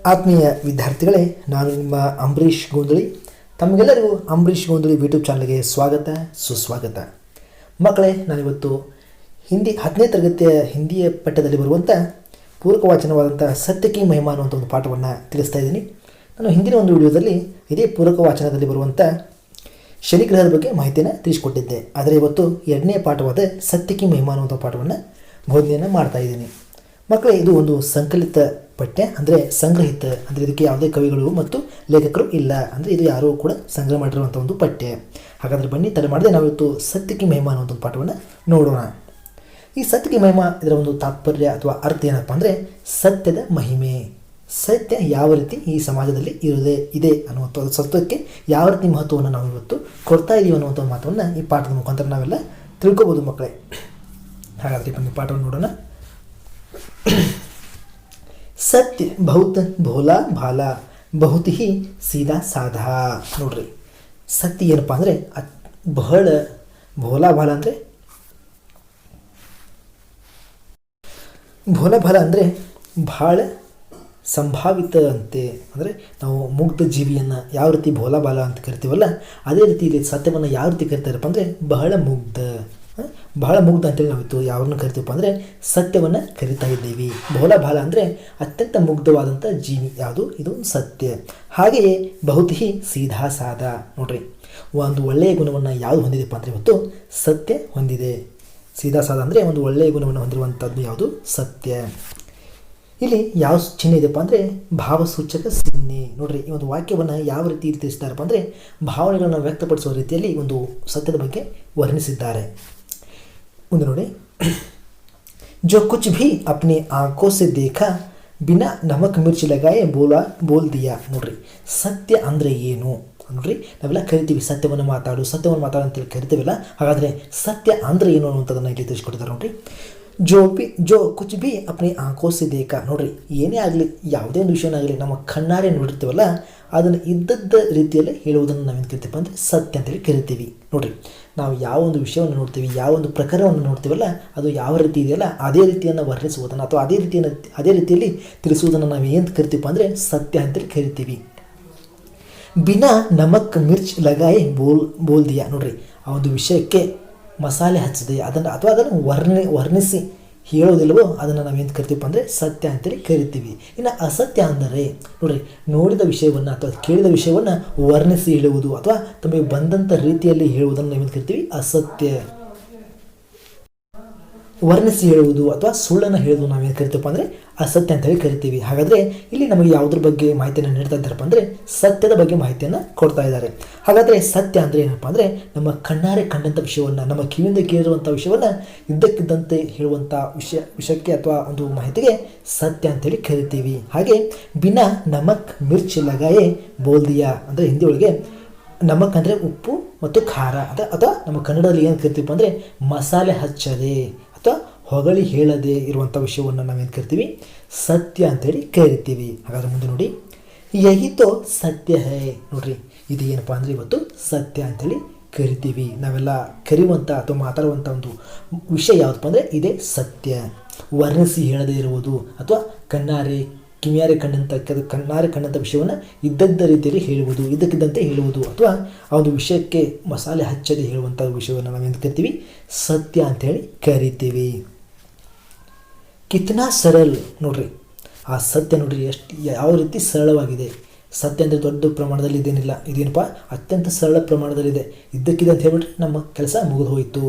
ಆತ್ಮೀಯ ವಿದ್ಯಾರ್ಥಿಗಳೇ, ನಾನು ನಿಮ್ಮ ಅಂಬರೀಷ್ ಗೋಂದಳಿ. ತಮಗೆಲ್ಲರಿಗೂ ಅಂಬರೀಷ್ ಗೋಂದಳಿ ಯೂಟ್ಯೂಬ್ ಚಾನಲ್ಗೆ ಸ್ವಾಗತ ಸುಸ್ವಾಗತ. ಮಕ್ಕಳೇ, ನಾನಿವತ್ತು ಹಿಂದಿ 10ನೇ ತರಗತಿಯ ಹಿಂದಿಯ ಪಠ್ಯದಲ್ಲಿ ಬರುವಂಥ ಪೂರಕವಾಚನವಾದಂಥ ಸತ್ಯಕಿ ಮಹಿಮಾ ಅನ್ನುವಂಥ ಒಂದು ಪಾಠವನ್ನು ತಿಳಿಸ್ತಾ ಇದ್ದೀನಿ. ನಾನು ಹಿಂದಿನ ಒಂದು ವಿಡಿಯೋದಲ್ಲಿ ಇದೇ ಪೂರಕವಾಚನದಲ್ಲಿ ಬರುವಂಥ ಶನಿಗ್ರಹದ ಬಗ್ಗೆ ಮಾಹಿತಿಯನ್ನು ತಿಳಿಸಿಕೊಟ್ಟಿದ್ದೆ. ಆದರೆ ಇವತ್ತು 2ನೇ ಪಾಠವಾದ ಸತ್ಯಕಿ ಮಹಿಮಾ ಅನ್ನುವಂಥ ಪಾಠವನ್ನು ಬೋಧನೆಯನ್ನು ಮಾಡ್ತಾ ಇದ್ದೀನಿ. ಮಕ್ಕಳೇ, ಇದು ಒಂದು ಸಂಕಲಿತ ಪಠ್ಯ, ಅಂದರೆ ಸಂಗ್ರಹಿತ, ಅಂದರೆ ಇದಕ್ಕೆ ಯಾವುದೇ ಕವಿಗಳು ಮತ್ತು ಲೇಖಕರು ಇಲ್ಲ, ಅಂದರೆ ಇದು ಯಾರೂ ಕೂಡ ಸಂಗ್ರಹ ಮಾಡಿರುವಂಥ ಒಂದು ಪಠ್ಯ. ಹಾಗಾದರೆ ಬನ್ನಿ, ತಡ ಮಾಡದೆ ನಾವಿವತ್ತು ಸತ್ಯಕಿ ಮಹಿಮಾ ಅನ್ನುವಂಥ ಒಂದು ಪಾಠವನ್ನು ನೋಡೋಣ. ಈ ಸತ್ಯಕಿ ಮಹಿಮಾ ಇದರ ಒಂದು ತಾತ್ಪರ್ಯ ಅಥವಾ ಅರ್ಥ ಏನಪ್ಪ ಅಂದರೆ ಸತ್ಯದ ಮಹಿಮೆ. ಸತ್ಯ ಯಾವ ರೀತಿ ಈ ಸಮಾಜದಲ್ಲಿ ಇದೆ ಅನ್ನುವಂಥದ್ದು, ಸತ್ಯಕ್ಕೆ ಯಾವ ರೀತಿ ಮಹತ್ವವನ್ನು ನಾವು ಇವತ್ತು ಕೊಡ್ತಾ ಇದ್ದೀವಿ ಅನ್ನುವಂಥ ಮಾತನ್ನು ಈ ಪಾಠದ ಮುಖಾಂತರ ನಾವೆಲ್ಲ ತಿಳ್ಕೊಬೋದು ಮಕ್ಕಳೇ. ಹಾಗಾದರೆ ಬನ್ನಿ ಪಾಠವನ್ನು ನೋಡೋಣ. ಸತ್ಯ ಬಹುತ್ ಭೋಲಾ ಭಾಲಾ ಬಹುತ್ ಹಿ ಸೀದಾ ಸಾಧಾ. ನೋಡ್ರಿ, ಸತ್ಯ ಏನಪ್ಪ ಅಂದರೆ ಬಹಳ ಭೋಲಾ ಭಾಲ ಅಂದರೆ ಭೋಲಾ ಭಾಲ ಅಂದರೆ ಭಾಳ ಸಂಭಾವಿತ ಅಂತೆ. ಅಂದರೆ ನಾವು ಮುಗ್ಧ ಜೀವಿಯನ್ನು ಯಾವ ರೀತಿ ಭೋಲಾ ಭಾಲ ಅಂತ ಕರಿತೀವಲ್ಲ, ಅದೇ ರೀತಿ ಇಲ್ಲಿ ಸತ್ಯವನ್ನು ಯಾವ ರೀತಿ ಕರಿತಾರಪ್ಪ ಅಂದರೆ ಬಹಳ ಮುಗ್ಧ ಅಂತೇಳಿ ನಾವಿತ್ತು ಯಾರನ್ನು ಕರಿತೀವಪ್ಪ ಅಂದರೆ ಸತ್ಯವನ್ನು ಕರಿತಾ ಇದ್ದೀವಿ. ಭೋಲಾ ಭಾಲ ಅಂದರೆ ಅತ್ಯಂತ ಮುಗ್ಧವಾದಂಥ ಜೀವಿ ಯಾವುದು, ಇದು ಸತ್ಯ. ಹಾಗೆಯೇ ಬಹುತ್ ಹಿ ಸೀದಾ ಸಾದಾ. ನೋಡ್ರಿ, ಒಂದು ಒಳ್ಳೆಯ ಗುಣವನ್ನು ಯಾವುದು ಹೊಂದಿದೆಪ್ಪ ಅಂದರೆ ಇವತ್ತು ಸತ್ಯ ಹೊಂದಿದೆ. ಸೀದಾ ಸಾದಾ ಅಂದರೆ ಒಂದು ಒಳ್ಳೆಯ ಗುಣವನ್ನು ಹೊಂದಿರುವಂಥದ್ದು ಯಾವುದು, ಸತ್ಯ. ಇಲ್ಲಿ ಯಾವ ಚಿಹ್ನೆ ಇದೆಯಪ್ಪ ಅಂದರೆ ಭಾವಸೂಚಕ ಚಿಹ್ನೆ. ನೋಡ್ರಿ, ಈ ಒಂದು ವಾಕ್ಯವನ್ನು ಯಾವ ರೀತಿ ತಿಳಿಸ್ತಾರಪ್ಪ ಅಂದರೆ ಭಾವನೆಗಳನ್ನು ವ್ಯಕ್ತಪಡಿಸುವ ರೀತಿಯಲ್ಲಿ ಒಂದು ಸತ್ಯದ ಬಗ್ಗೆ ವರ್ಣಿಸಿದ್ದಾರೆ. ಮುಂದೆ ನೋಡಿ, ಜೋ ಕುಚ್ ಭಿ ಅಪ್ನಿ ಆಂಖೋ ಸೆ ದೇಖಾ ಬಿನಾ ನಮಕ್ ಮಿರ್ಚಿ ಲಗಾಯೆ ಬೋಲ್ ದಿಯಾ. ನೋಡ್ರಿ, ಸತ್ಯ ಅಂದರೆ ಏನು? ನೋಡ್ರಿ, ನಾವೆಲ್ಲ ಕರಿತೀವಿ ಸತ್ಯವನ್ನು ಮಾತಾಡು ಅಂತೇಳಿ ಕರಿತೀವಿಲ್ಲ. ಹಾಗಾದರೆ ಸತ್ಯ ಅಂದರೆ ಏನು ಅನ್ನುವಂಥದ್ದನ್ನು ಇಲ್ಲಿ ತಿಳಿಸ್ಕೊಟ್ಟಿದ್ದಾರೆ. ನೋಡ್ರಿ, ಜೋ ಕುಚ್ ಭಿ ಅಪ್ನಿ ಆಂಖೋ ಸೆ ದೇಖಾ. ನೋಡ್ರಿ, ಏನೇ ಆಗಲಿ, ಯಾವುದೇ ಒಂದು ವಿಷಯನಾಗಲಿ ನಮ್ಮ ಕಣ್ಣಾರೆ ನೋಡಿರ್ತೀವಲ್ಲ, ಅದನ್ನು ಇದ್ದದ್ದ ರೀತಿಯಲ್ಲೇ ಹೇಳುವುದನ್ನು ನಾವೇನು ಕರಿತೀವಿ ಅಂದರೆ ಸತ್ಯ ಅಂತೇಳಿ ಕರಿತೀವಿ. ನೋಡ್ರಿ, ನಾವು ಯಾವ ಒಂದು ವಿಷಯವನ್ನು ನೋಡ್ತೀವಿ, ಯಾವ ಒಂದು ಪ್ರಕಾರವನ್ನು ನೋಡ್ತೀವಲ್ಲ, ಅದು ಯಾವ ರೀತಿ ಇದೆಯಲ್ಲ ಅದೇ ರೀತಿಯನ್ನು ವರ್ಣಿಸುವುದನ್ನು ಅಥವಾ ಅದೇ ರೀತಿಯಲ್ಲಿ ತಿಳಿಸುವುದನ್ನು ನಾವು ಏನು ಕರಿತೀವಿ ಅಂದರೆ ಸತ್ಯ ಅಂತೇಳಿ ಕರಿತೀವಿ. ಬಿನಾ ನಮಕ್ ಮಿರ್ಚ್ ಲಗಾಯೆ ಬೋಲ್ ದಿಯಾ. ನೋಡ್ರಿ, ಆ ಒಂದು ವಿಷಯಕ್ಕೆ ಮಸಾಲೆ ಹಚ್ಚದೆ ಅದನ್ನು ವರ್ಣಿಸಿ ಹೇಳೋದಿಲ್ಲವೋ ಅದನ್ನು ನಾವೇನು ಕರಿತೀವಿ ಅಂದರೆ ಸತ್ಯ ಅಂತೇಳಿ ಕರಿತೀವಿ. ಇನ್ನು ಅಸತ್ಯ ಅಂದರೆ ನೋಡ್ರಿ, ನೋಡಿದ ವಿಷಯವನ್ನು ಅಥವಾ ಕೇಳಿದ ವಿಷಯವನ್ನು ವರ್ಣಿಸಿ ಹೇಳುವುದು ಅಥವಾ ತಮಗೆ ಬಂದಂಥ ರೀತಿಯಲ್ಲಿ ಹೇಳುವುದನ್ನು ನಾವೇನು ಕರಿತೀವಿ, ಅಸತ್ಯ. ವರ್ಣಿಸಿ ಹೇಳುವುದು ಅಥವಾ ಸುಳ್ಳನ್ನು ಹೇಳುವುದು ನಾವೇನು ಕರಿತೀವಪ್ಪ ಅಂದರೆ ಅಸತ್ಯ ಅಂತೇಳಿ ಕರಿತೀವಿ. ಹಾಗಾದರೆ ಇಲ್ಲಿ ನಮಗೆ ಯಾವುದ್ರ ಬಗ್ಗೆ ಮಾಹಿತಿಯನ್ನು ನೀಡ್ತಾ ಇದ್ದಾರಪ್ಪ ಅಂದರೆ ಸತ್ಯದ ಬಗ್ಗೆ ಮಾಹಿತಿಯನ್ನು ಕೊಡ್ತಾ ಇದ್ದಾರೆ. ಹಾಗಾದರೆ ಸತ್ಯ ಅಂದರೆ ಏನಪ್ಪ ಅಂದರೆ ನಮ್ಮ ಕಣ್ಣಾರೆ ಕಂಡಂಥ ವಿಷಯವನ್ನು, ನಮ್ಮ ಕಿವಿಯಿಂದ ಕೇಳಿರುವಂಥ ವಿಷಯವನ್ನು ಇದ್ದಕ್ಕಿದ್ದಂತೆ ಹೇಳುವಂಥ ವಿಷಯಕ್ಕೆ ಅಥವಾ ಒಂದು ಮಾಹಿತಿಗೆ ಸತ್ಯ ಅಂತೇಳಿ ಕರಿತೀವಿ. ಹಾಗೆ ಬಿನಾ ನಮಕ್ ಮಿರ್ಚ್ ಲಗಾಯೆ ಬೋಲ್ ದಿಯಾ ಅಂದರೆ ಹಿಂದಿ ಒಳಗೆ ನಮಕ್ ಅಂದರೆ ಉಪ್ಪು ಮತ್ತು ಖಾರ ಅಥವಾ ನಮ್ಮ ಕನ್ನಡದಲ್ಲಿ ಏನು ಕರಿತೀವಿ ಅಂದರೆ ಮಸಾಲೆ ಹಚ್ಚದೆ ಅಥವಾ ಹೊಗಳಿ ಹೇಳದೆ ಇರುವಂಥ ವಿಷಯವನ್ನು ನಾವೇನು ಕರಿತೀವಿ, ಸತ್ಯ ಅಂತೇಳಿ ಕರಿತೀವಿ. ಹಾಗಾದರೆ ಮುಂದೆ ನೋಡಿ, ಯಹಿ ತೋ ಸತ್ಯ ಹೈ. ನೋಡ್ರಿ, ಇದು ಏನಪ್ಪ ಅಂದರೆ ಇವತ್ತು ಸತ್ಯ ಅಂತೇಳಿ ಕರಿತೀವಿ. ನಾವೆಲ್ಲ ಕರೆಯುವಂಥ ಅಥವಾ ಮಾತಾಡುವಂಥ ಒಂದು ವಿಷಯ ಯಾವುದಪ್ಪ ಅಂದರೆ ಇದೇ ಸತ್ಯ. ವರ್ಣಿಸಿ ಹೇಳದೇ ಇರುವುದು ಅಥವಾ ಕಣ್ಣಾರೆ ಕಂಡಂಥ ವಿಷಯವನ್ನು ಇದ್ದದ್ದ ರೀತಿಯಲ್ಲಿ ಹೇಳುವುದು, ಇದ್ದಕ್ಕಿದ್ದಂತೆ ಹೇಳುವುದು ಅಥವಾ ಆ ಒಂದು ವಿಷಯಕ್ಕೆ ಮಸಾಲೆ ಹಚ್ಚದೆ ಹೇಳುವಂಥ ವಿಷಯವನ್ನು ನಾವೇನು ಕರಿತೀವಿ, ಸತ್ಯ ಅಂತೇಳಿ ಕರಿತೀವಿ. ಕಿತ್ನಾ ಸರಲ್. ನೋಡ್ರಿ, ಆ ಸತ್ಯ ನೋಡ್ರಿ ಯಾವ ರೀತಿ ಸರಳವಾಗಿದೆ. ಸತ್ಯ ಅಂದರೆ ದೊಡ್ಡ ಪ್ರಮಾಣದಲ್ಲಿ ಇದೇನಿಲ್ಲ, ಇದೇನಪ್ಪ ಅತ್ಯಂತ ಸರಳ ಪ್ರಮಾಣದಲ್ಲಿದೆ. ಇದ್ದಕ್ಕಿದ್ದಂತ ಹೇಳ್ಬಿಟ್ರೆ ನಮ್ಮ ಕೆಲಸ ಮುಗಿದು ಹೋಯಿತು,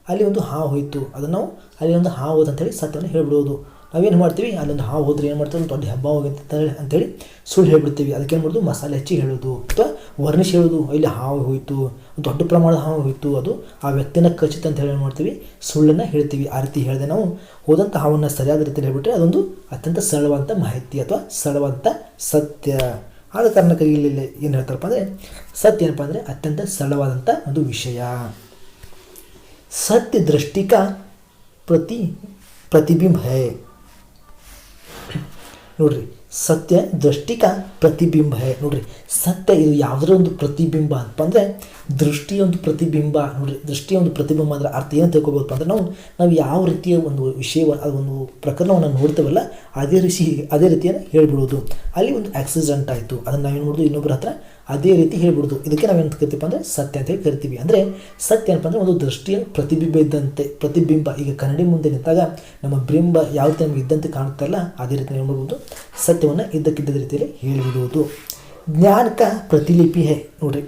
ಅಲ್ಲಿ ಒಂದು ಹಾವು ಹೋಯಿತು, ಅದನ್ನು ನಾವು ಅಲ್ಲಿ ಒಂದು ಹಾವು ಹೋದ ಅಂತೇಳಿ ಸತ್ಯವನ್ನು ಹೇಳ್ಬಿಡೋದು. ನಾವೇನು ಮಾಡ್ತೀವಿ, ಅಲ್ಲೊಂದು ಹಾವು ಹೋದ್ರೆ ಏನು ಮಾಡ್ತೀವಿ, ಒಂದು ದೊಡ್ಡ ಹಬ್ಬ ಹೋಗುತ್ತೆ ಅಂತೇಳಿ ಸುಳ್ಳು ಹೇಳ್ಬಿಡ್ತೀವಿ. ಅದಕ್ಕೆ ಏನು ಮಾಡೋದು, ಮಸಾಲೆ ಹಚ್ಚಿ ಹೇಳೋದು ಅಥವಾ ವರ್ಣಿಸಿ ಹೇಳೋದು. ಇಲ್ಲಿ ಹಾವು ಹೋಯಿತು, ದೊಡ್ಡ ಪ್ರಮಾಣದ ಹಾವು ಹೋಯಿತು, ಅದು ಆ ವ್ಯಕ್ತಿನ ಖಚಿತ ಅಂತ ಹೇಳಿ ಏನು ಮಾಡ್ತೀವಿ, ಸುಳ್ಳನ್ನು ಹೇಳ್ತೀವಿ. ಆ ರೀತಿ ಹೇಳಿದೆ ನಾವು ಹೋದಂಥ ಹಾವನ್ನು ಸರಿಯಾದ ರೀತಿಯಲ್ಲಿ ಹೇಳ್ಬಿಟ್ರೆ ಅದೊಂದು ಅತ್ಯಂತ ಸರಳವಾದಂಥ ಮಾಹಿತಿ ಅಥವಾ ಸರಳವಾದಂಥ ಸತ್ಯ. ಆದ ಕಾರಣಕ್ಕಾಗಿ ಇಲ್ಲಿ ಏನು ಹೇಳ್ತಾರಪ್ಪ ಅಂದರೆ ಸತ್ಯ ಏನಪ್ಪ ಅಂದರೆ ಅತ್ಯಂತ ಸರಳವಾದಂಥ ಒಂದು ವಿಷಯ. ಸತ್ಯ ದೃಷ್ಟಿಕ ಪ್ರತಿಬಿಂಬ ಹೈ. ನೋಡ್ರಿ, ಸತ್ಯ ದೃಷ್ಟಿಕ ಪ್ರತಿಬಿಂಬ ಹೈ. ನೋಡ್ರಿ, ಸತ್ಯ ಇದು ಯಾವುದರ ಒಂದು ಪ್ರತಿಬಿಂಬ ಅಂತ ಅಂದರೆ ದೃಷ್ಟಿಯೊಂದು ಪ್ರತಿಬಿಂಬ. ನೋಡ್ರಿ, ದೃಷ್ಟಿಯೊಂದು ಪ್ರತಿಬಿಂಬ ಅಂದರೆ ಅರ್ಥ ಏನು ತಿಳ್ಕೊಬೋದಪ್ಪ ಅಂದರೆ ನಾವು ಯಾವ ರೀತಿಯ ಒಂದು ವಿಷಯ, ಅದೊಂದು ಪ್ರಕರಣವನ್ನು ನೋಡ್ತೇವಲ್ಲ ಅದೇ ರೀತಿಯನ್ನು ಹೇಳಿಬಿಡೋದು. ಅಲ್ಲಿ ಒಂದು ಆಕ್ಸಿಡೆಂಟ್ ಆಯಿತು, ಅದನ್ನು ನಾವೇನು ಮಾಡೋದು ಇನ್ನೊಬ್ಬರ ಹತ್ರ ಅದೇ ರೀತಿ ಹೇಳ್ಬಿಡೋದು. ಇದಕ್ಕೆ ನಾವೇನು ಕರಿತೀವಿ ಅಂದರೆ ಸತ್ಯ ಅಂತ ಹೇಳಿ ಕರಿತೀವಿ. ಅಂದರೆ ಸತ್ಯ ಏನಪ್ಪ ಅಂದರೆ ಒಂದು ದೃಷ್ಟಿಯ ಪ್ರತಿಬಿಂಬ ಇದ್ದಂತೆ, ಪ್ರತಿಬಿಂಬ. ಈಗ ಕನ್ನಡಿ ಮುಂದೆ ನಿಂತಾಗ ನಮ್ಮ ಬಿಂಬ ಯಾವ ರೀತಿ ನಮಗೆ ಇದ್ದಂತೆ ಕಾಣುತ್ತಲ್ಲ, ಅದೇ ರೀತಿ ಏನು ಮಾಡ್ಬೋದು, ಸತ್ಯವನ್ನು ಇದ್ದಕ್ಕಿದ್ದ ರೀತಿಯಲ್ಲಿ ಹೇಳಿಬಿಡುವುದು. ಜ್ಞಾನ ಕ ಪ್ರತಿಲಿಪಿ ಹೇ ನೋಡ್ರಿ.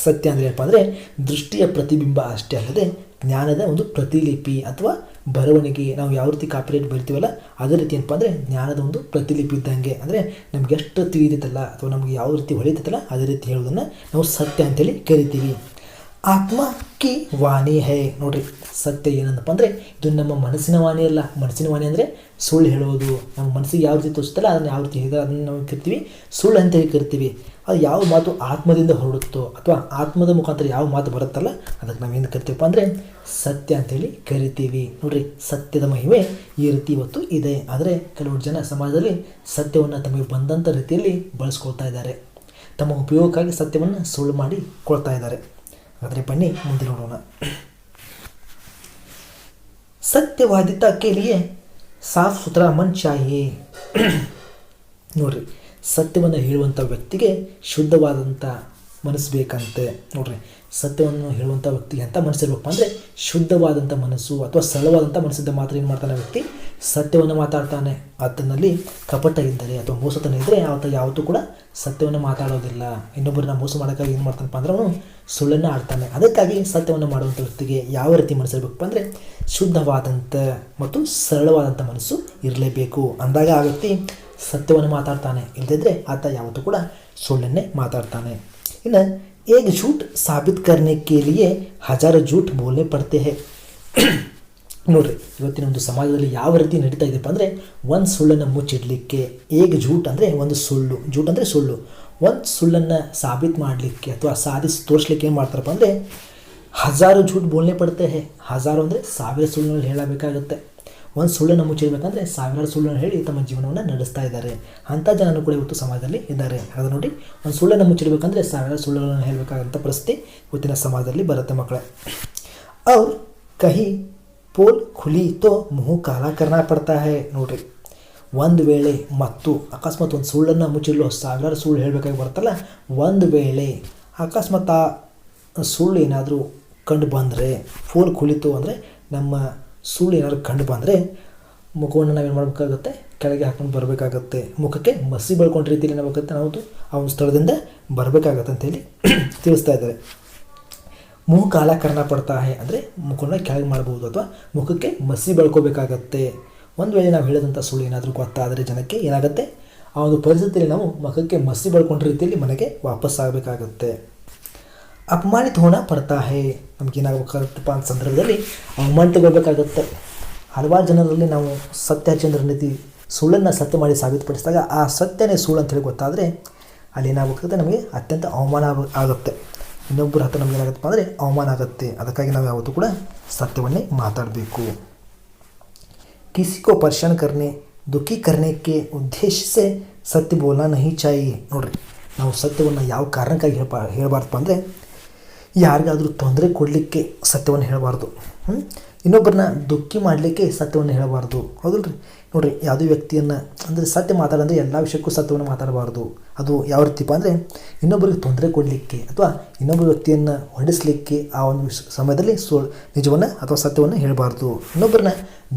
ಸತ್ಯ ಅಂದರೆ ಏನಪ್ಪ ಅಂದರೆ ದೃಷ್ಟಿಯ ಪ್ರತಿಬಿಂಬ ಅಷ್ಟೇ ಅಲ್ಲದೆ ಜ್ಞಾನದ ಒಂದು ಪ್ರತಿಲಿಪಿ ಅಥವಾ ಬರವಣಿಗೆ. ನಾವು ಯಾವ ರೀತಿ ಕಾಪಿರೇಟ್ ಬರಿತೀವಲ್ಲ ಅದೇ ರೀತಿ ಏನಪ್ಪ ಅಂದರೆ ಜ್ಞಾನದ ಒಂದು ಪ್ರತಿಲಿಪಿ ಇದ್ದಂಗೆ. ಅಂದರೆ ನಮ್ಗೆ ಎಷ್ಟು ತಿಳಿದಿತ್ತಲ್ಲ ಅಥವಾ ನಮಗೆ ಯಾವ ರೀತಿ ಹೊಳಿತೈತಲ್ಲ ಅದೇ ರೀತಿ ಹೇಳೋದನ್ನು ನಾವು ಸತ್ಯ ಅಂತೇಳಿ ಕರಿತೀವಿ. ಆತ್ಮ ಕಿ ವಾಣಿ ಹೇ ನೋಡ್ರಿ. ಸತ್ಯ ಏನಂದಪ್ಪ ಅಂದರೆ ಇದು ನಮ್ಮ ಮನಸ್ಸಿನ ವಾಣಿ ಅಲ್ಲ. ಮನಸ್ಸಿನ ವಾಣಿ ಅಂದರೆ ಸುಳ್ಳು ಹೇಳೋದು. ನಮ್ಮ ಮನಸ್ಸಿಗೆ ಯಾವ ರೀತಿ ತೋರಿಸ್ತಲ್ಲ ಅದನ್ನು ಯಾವ ರೀತಿ ಹೇಳಿದ್ರೆ ಅದನ್ನು ನಾವು ಕರಿತೀವಿ ಸುಳ್ಳು ಅಂತ ಹೇಳಿ ಕರಿತೀವಿ. ಅದು ಯಾವ ಮಾತು ಆತ್ಮದಿಂದ ಹೊರಡುತ್ತೋ ಅಥವಾ ಆತ್ಮದ ಮುಖಾಂತರ ಯಾವ ಮಾತು ಬರುತ್ತಲ್ಲ ಅದಕ್ಕೆ ನಾವೇನು ಕರಿತೀವಪ್ಪ ಅಂದರೆ ಸತ್ಯ ಅಂತೇಳಿ ಕರಿತೀವಿ. ನೋಡ್ರಿ, ಸತ್ಯದ ಮಹಿಮೆ ಈ ರೀತಿ ಇವತ್ತು ಇದೆ. ಆದರೆ ಕೆಲವು ಜನ ಸಮಾಜದಲ್ಲಿ ಸತ್ಯವನ್ನು ತಮಗೆ ಬಂದಂಥ ರೀತಿಯಲ್ಲಿ ಬಳಸ್ಕೊಳ್ತಾ ಇದ್ದಾರೆ. ತಮ್ಮ ಉಪಯೋಗಕ್ಕಾಗಿ ಸತ್ಯವನ್ನು ಸುಳ್ಳು ಮಾಡಿ ಕೊಳ್ತಾ ಇದ್ದಾರೆ. ಆದರೆ ಬನ್ನಿ ಮುಂದೆ ನೋಡೋಣ. ಸತ್ಯವಾದಿತಾ ಕೆ ಲಿಯೆ ಸಾಫ್ ಸುಥರಾ ಮನ್ ಚಾಹಿಯೇ. ನೋಡ್ರಿ, ಸತ್ಯವನ್ನು ಹೇಳುವಂಥ ವ್ಯಕ್ತಿಗೆ ಶುದ್ಧವಾದಂಥ ಮನಸ್ಸು ಬೇಕಂತೆ. ನೋಡ್ರಿ, ಸತ್ಯವನ್ನು ಹೇಳುವಂಥ ವ್ಯಕ್ತಿಗೆ ಅಂತ ಮನಸ್ಸಿರ್ಬೇಕಪ್ಪ ಅಂದರೆ ಶುದ್ಧವಾದಂಥ ಮನಸ್ಸು ಅಥವಾ ಸರಳವಾದಂಥ ಮನಸ್ಸಿದ್ದ ಮಾತ್ರ ಏನು ಮಾಡ್ತಾನೆ ವ್ಯಕ್ತಿ ಸತ್ಯವನ್ನು ಮಾತಾಡ್ತಾನೆ. ಆತನಲ್ಲಿ ಕಪಟ ಇದ್ದರೆ ಅಥವಾ ಮೋಸತನ ಇದ್ದರೆ ಆತ ಯಾವತ್ತೂ ಕೂಡ ಸತ್ಯವನ್ನು ಮಾತಾಡೋದಿಲ್ಲ. ಇನ್ನೊಬ್ಬರನ್ನ ಮೋಸ ಮಾಡೋಕ್ಕಾಗಿ ಏನು ಮಾಡ್ತಾನಪ್ಪ ಅಂದ್ರೆ ಅವನು ಸುಳ್ಳನ್ನು ಆಡ್ತಾನೆ. ಅದಕ್ಕಾಗಿ ಸತ್ಯವನ್ನು ಮಾಡುವಂಥ ವ್ಯಕ್ತಿಗೆ ಯಾವ ರೀತಿ ಮನಸ್ಸಿರ್ಬೇಕಪ್ಪ ಅಂದರೆ ಶುದ್ಧವಾದಂಥ ಮತ್ತು ಸರಳವಾದಂಥ ಮನಸ್ಸು ಇರಲೇಬೇಕು. ಅಂದಾಗ ಆ ವ್ಯಕ್ತಿ ಸತ್ಯವನ್ನು ಮಾತಾಡ್ತಾನೆ. ಇಲ್ಲದಿದ್ದರೆ ಆತ ಯಾವತ್ತೂ ಕೂಡ ಸುಳ್ಳನ್ನೇ ಮಾತಾಡ್ತಾನೆ. ಇನ್ನು एक झूठ साबित करने के लिए हजारों झूठ बोलने पड़ते हैं. ನೋಡ್ರಿ, ಇವತ್ತಿನ ಒಂದು ಸಮಾಜದಲ್ಲಿ ಯಾವ ರೀತಿ ನಡೀತಾ ಇದೆಯಪ್ಪ ಅಂದರೆ ಒಂದು ಸುಳ್ಳನ್ನು ಮುಚ್ಚಿಡಲಿಕ್ಕೆ ಏಕ್ ಜೂಟ್ ಅಂದರೆ ಒಂದು ಸುಳ್ಳು, ಜೂಟ್ ಅಂದರೆ ಸುಳ್ಳು, ಒಂದು ಸುಳ್ಳನ್ನು ಸಾಬೀತು ಮಾಡಲಿಕ್ಕೆ ಅಥವಾ ಸಾಧಿಸಿ ತೋರಿಸ್ಲಿಕ್ಕೆ ಏನು ಮಾಡ್ತಾರಪ್ಪ ಅಂದರೆ ಹಜಾರು ಜೂಟ್ ಬೋಲ್ನೆ ಪಡ್ತೆ ಹೇ. ಹಜಾರು ಅಂದರೆ ಸಾವಿರ ಸುಳ್ಳುಗಳು ಹೇಳಬೇಕಾಗುತ್ತೆ. ಒಂದು ಸುಳ್ಳನ್ನು ಮುಚ್ಚಿಡಬೇಕಂದ್ರೆ ಸಾವಿರಾರು ಸುಳ್ಳನ್ನು ಹೇಳಿ ತಮ್ಮ ಜೀವನವನ್ನು ನಡೆಸ್ತಾ ಇದ್ದಾರೆ. ಅಂಥ ಜನರು ಕೂಡ ಇವತ್ತು ಸಮಾಜದಲ್ಲಿ ಇದ್ದಾರೆ. ಅದು ನೋಡಿ, ಒಂದು ಸುಳ್ಳನ್ನು ಮುಚ್ಚಿಡಬೇಕಂದ್ರೆ ಸಾವಿರಾರು ಸುಳ್ಳುಗಳನ್ನು ಹೇಳಬೇಕಾದಂಥ ಪರಿಸ್ಥಿತಿ ಇವತ್ತಿನ ಸಮಾಜದಲ್ಲಿ ಬರುತ್ತೆ ಮಕ್ಕಳೇ. ಅವ್ರು ಕಹಿ ಪೋಲ್ ಖುಲಿ ತೋ ಮುಹು ಕಾಲಾ ಕರ್ನಾ ಪಡ್ತಾ ಹೇ. ನೋಡ್ರಿ, ಒಂದು ವೇಳೆ ಮತ್ತು ಅಕಸ್ಮಾತ್ ಒಂದು ಸುಳ್ಳನ್ನು ಮುಚ್ಚಿಡಲು ಸಾವಿರಾರು ಸುಳ್ಳು ಹೇಳಬೇಕಾಗಿ ಬರುತ್ತಲ್ಲ, ಒಂದು ವೇಳೆ ಅಕಸ್ಮಾತ್ ಆ ಸುಳ್ಳು ಏನಾದರೂ ಕಂಡು ಬಂದರೆ, ಫೋಲ್ ಖುಲಿತು ಅಂದರೆ ನಮ್ಮ ಸುಳ್ಳು ಏನಾದ್ರು ಕಂಡು ಬಂದರೆ ಮುಖವನ್ನು ನಾವೇನು ಮಾಡಬೇಕಾಗುತ್ತೆ, ಕೆಳಗೆ ಹಾಕೊಂಡು ಬರಬೇಕಾಗತ್ತೆ. ಮುಖಕ್ಕೆ ಮಸಿ ಬಳ್ಕೊಂಡ ರೀತಿಯಲ್ಲಿ ಏನಾಗಬೇಕಾಗುತ್ತೆ, ನಾವು ಆ ಒಂದು ಸ್ಥಳದಿಂದ ಬರಬೇಕಾಗತ್ತೆ ಅಂತೇಳಿ ತಿಳಿಸ್ತಾ ಇದ್ದಾರೆ. ಮುಖ ಕಾಲ ಕರ್ನ ಪಡ್ತಾ ಹೇ ಅಂದರೆ ಮುಖವನ್ನು ಕೆಳಗೆ ಮಾಡ್ಬೋದು ಅಥವಾ ಮುಖಕ್ಕೆ ಮಸಿ ಬಳ್ಕೋಬೇಕಾಗತ್ತೆ. ಒಂದು ವೇಳೆ ನಾವು ಹೇಳಿದಂಥ ಸುಳ್ಳು ಏನಾದರೂ ಗೊತ್ತಾದರೆ ಜನಕ್ಕೆ ಏನಾಗುತ್ತೆ, ಆ ಒಂದು ಪರಿಸ್ಥಿತಿಯಲ್ಲಿ ನಾವು ಮುಖಕ್ಕೆ ಮಸಿ ಬಳ್ಕೊಂಡ ರೀತಿಯಲ್ಲಿ ಮನೆಗೆ ವಾಪಸ್ ಆಗಬೇಕಾಗತ್ತೆ. ಅಪಮಾನಿತ ಹೋಣ ಪಡ್ತಾ ಹೇ. ನಮಗೇನಾಗಬೇಕಾಗುತ್ತಪ್ಪ ಅಂತ ಸಂದರ್ಭದಲ್ಲಿ ಅವಮಾನಿತಗೊಳ್ಬೇಕಾಗುತ್ತೆ. ಹಲವಾರು ಜನರಲ್ಲಿ ನಾವು ಸತ್ಯ ಹರಿಶ್ಚಂದ್ರ ನೀತಿ ಸುಳ್ಳನ್ನು ಸತ್ಯ ಮಾಡಿ ಸಾಬೀತುಪಡಿಸಿದಾಗ ಆ ಸತ್ಯನೇ ಸುಳ್ಳು ಅಂತೇಳಿ ಗೊತ್ತಾದರೆ ಅಲ್ಲಿ ಏನಾಗಬೇಕಾಗುತ್ತೆ, ನಮಗೆ ಅತ್ಯಂತ ಅವಮಾನ ಆಗುತ್ತೆ. ಇನ್ನೊಬ್ಬರ ಹತ್ರ ನಮ್ಗೆ ಏನಾಗುತ್ತಪ್ಪ ಅಂದರೆ ಅವಮಾನ ಆಗುತ್ತೆ. ಅದಕ್ಕಾಗಿ ನಾವು ಯಾವತ್ತೂ ಕೂಡ ಸತ್ಯವನ್ನೇ ಮಾತಾಡಬೇಕು. ಕಿಸಿ ಕೋ ಪರೇಶಾನ್ ಕರ್ನೆ ದುಃಖಿ ಕರ್ನೆ ಕೆ ಉದ್ದೇಶ ಸೆ ಸತ್ಯ ಬೋಲ್ನಾ ನಹಿ ಚಾಹಿಯೇ. ನೋಡ್ರಿ, ನಾವು ಸತ್ಯವನ್ನು ಯಾವ ಕಾರಣಕ್ಕಾಗಿ ಹೇಳಬಾರ್ದಪ್ಪ ಅಂದರೆ ಯಾರಿಗಾದರೂ ತೊಂದರೆ ಕೊಡಲಿಕ್ಕೆ ಸತ್ಯವನ್ನು ಹೇಳಬಾರ್ದು. ಇನ್ನೊಬ್ಬರನ್ನ ದುಃಖಿ ಮಾಡಲಿಕ್ಕೆ ಸತ್ಯವನ್ನು ಹೇಳಬಾರ್ದು. ಹೌದಲ್ರಿ? ನೋಡಿರಿ, ಯಾವುದೇ ವ್ಯಕ್ತಿಯನ್ನು ಅಂದರೆ ಸತ್ಯ ಮಾತಾಡಂದರೆ ಎಲ್ಲ ವಿಷಯಕ್ಕೂ ಸತ್ಯವನ್ನು ಮಾತಾಡಬಾರ್ದು. ಅದು ಯಾವ ರೀತಿಪ್ಪ ಅಂದರೆ ಇನ್ನೊಬ್ಬರಿಗೆ ತೊಂದರೆ ಕೊಡಲಿಕ್ಕೆ ಅಥವಾ ಇನ್ನೊಬ್ಬ ವ್ಯಕ್ತಿಯನ್ನು ಹೊಡೆಸಲಿಕ್ಕೆ ಆ ಒಂದು ಸಮಯದಲ್ಲಿ ನಿಜವನ್ನು ಅಥವಾ ಸತ್ಯವನ್ನು ಹೇಳಬಾರ್ದು. ಇನ್ನೊಬ್ಬರನ್ನ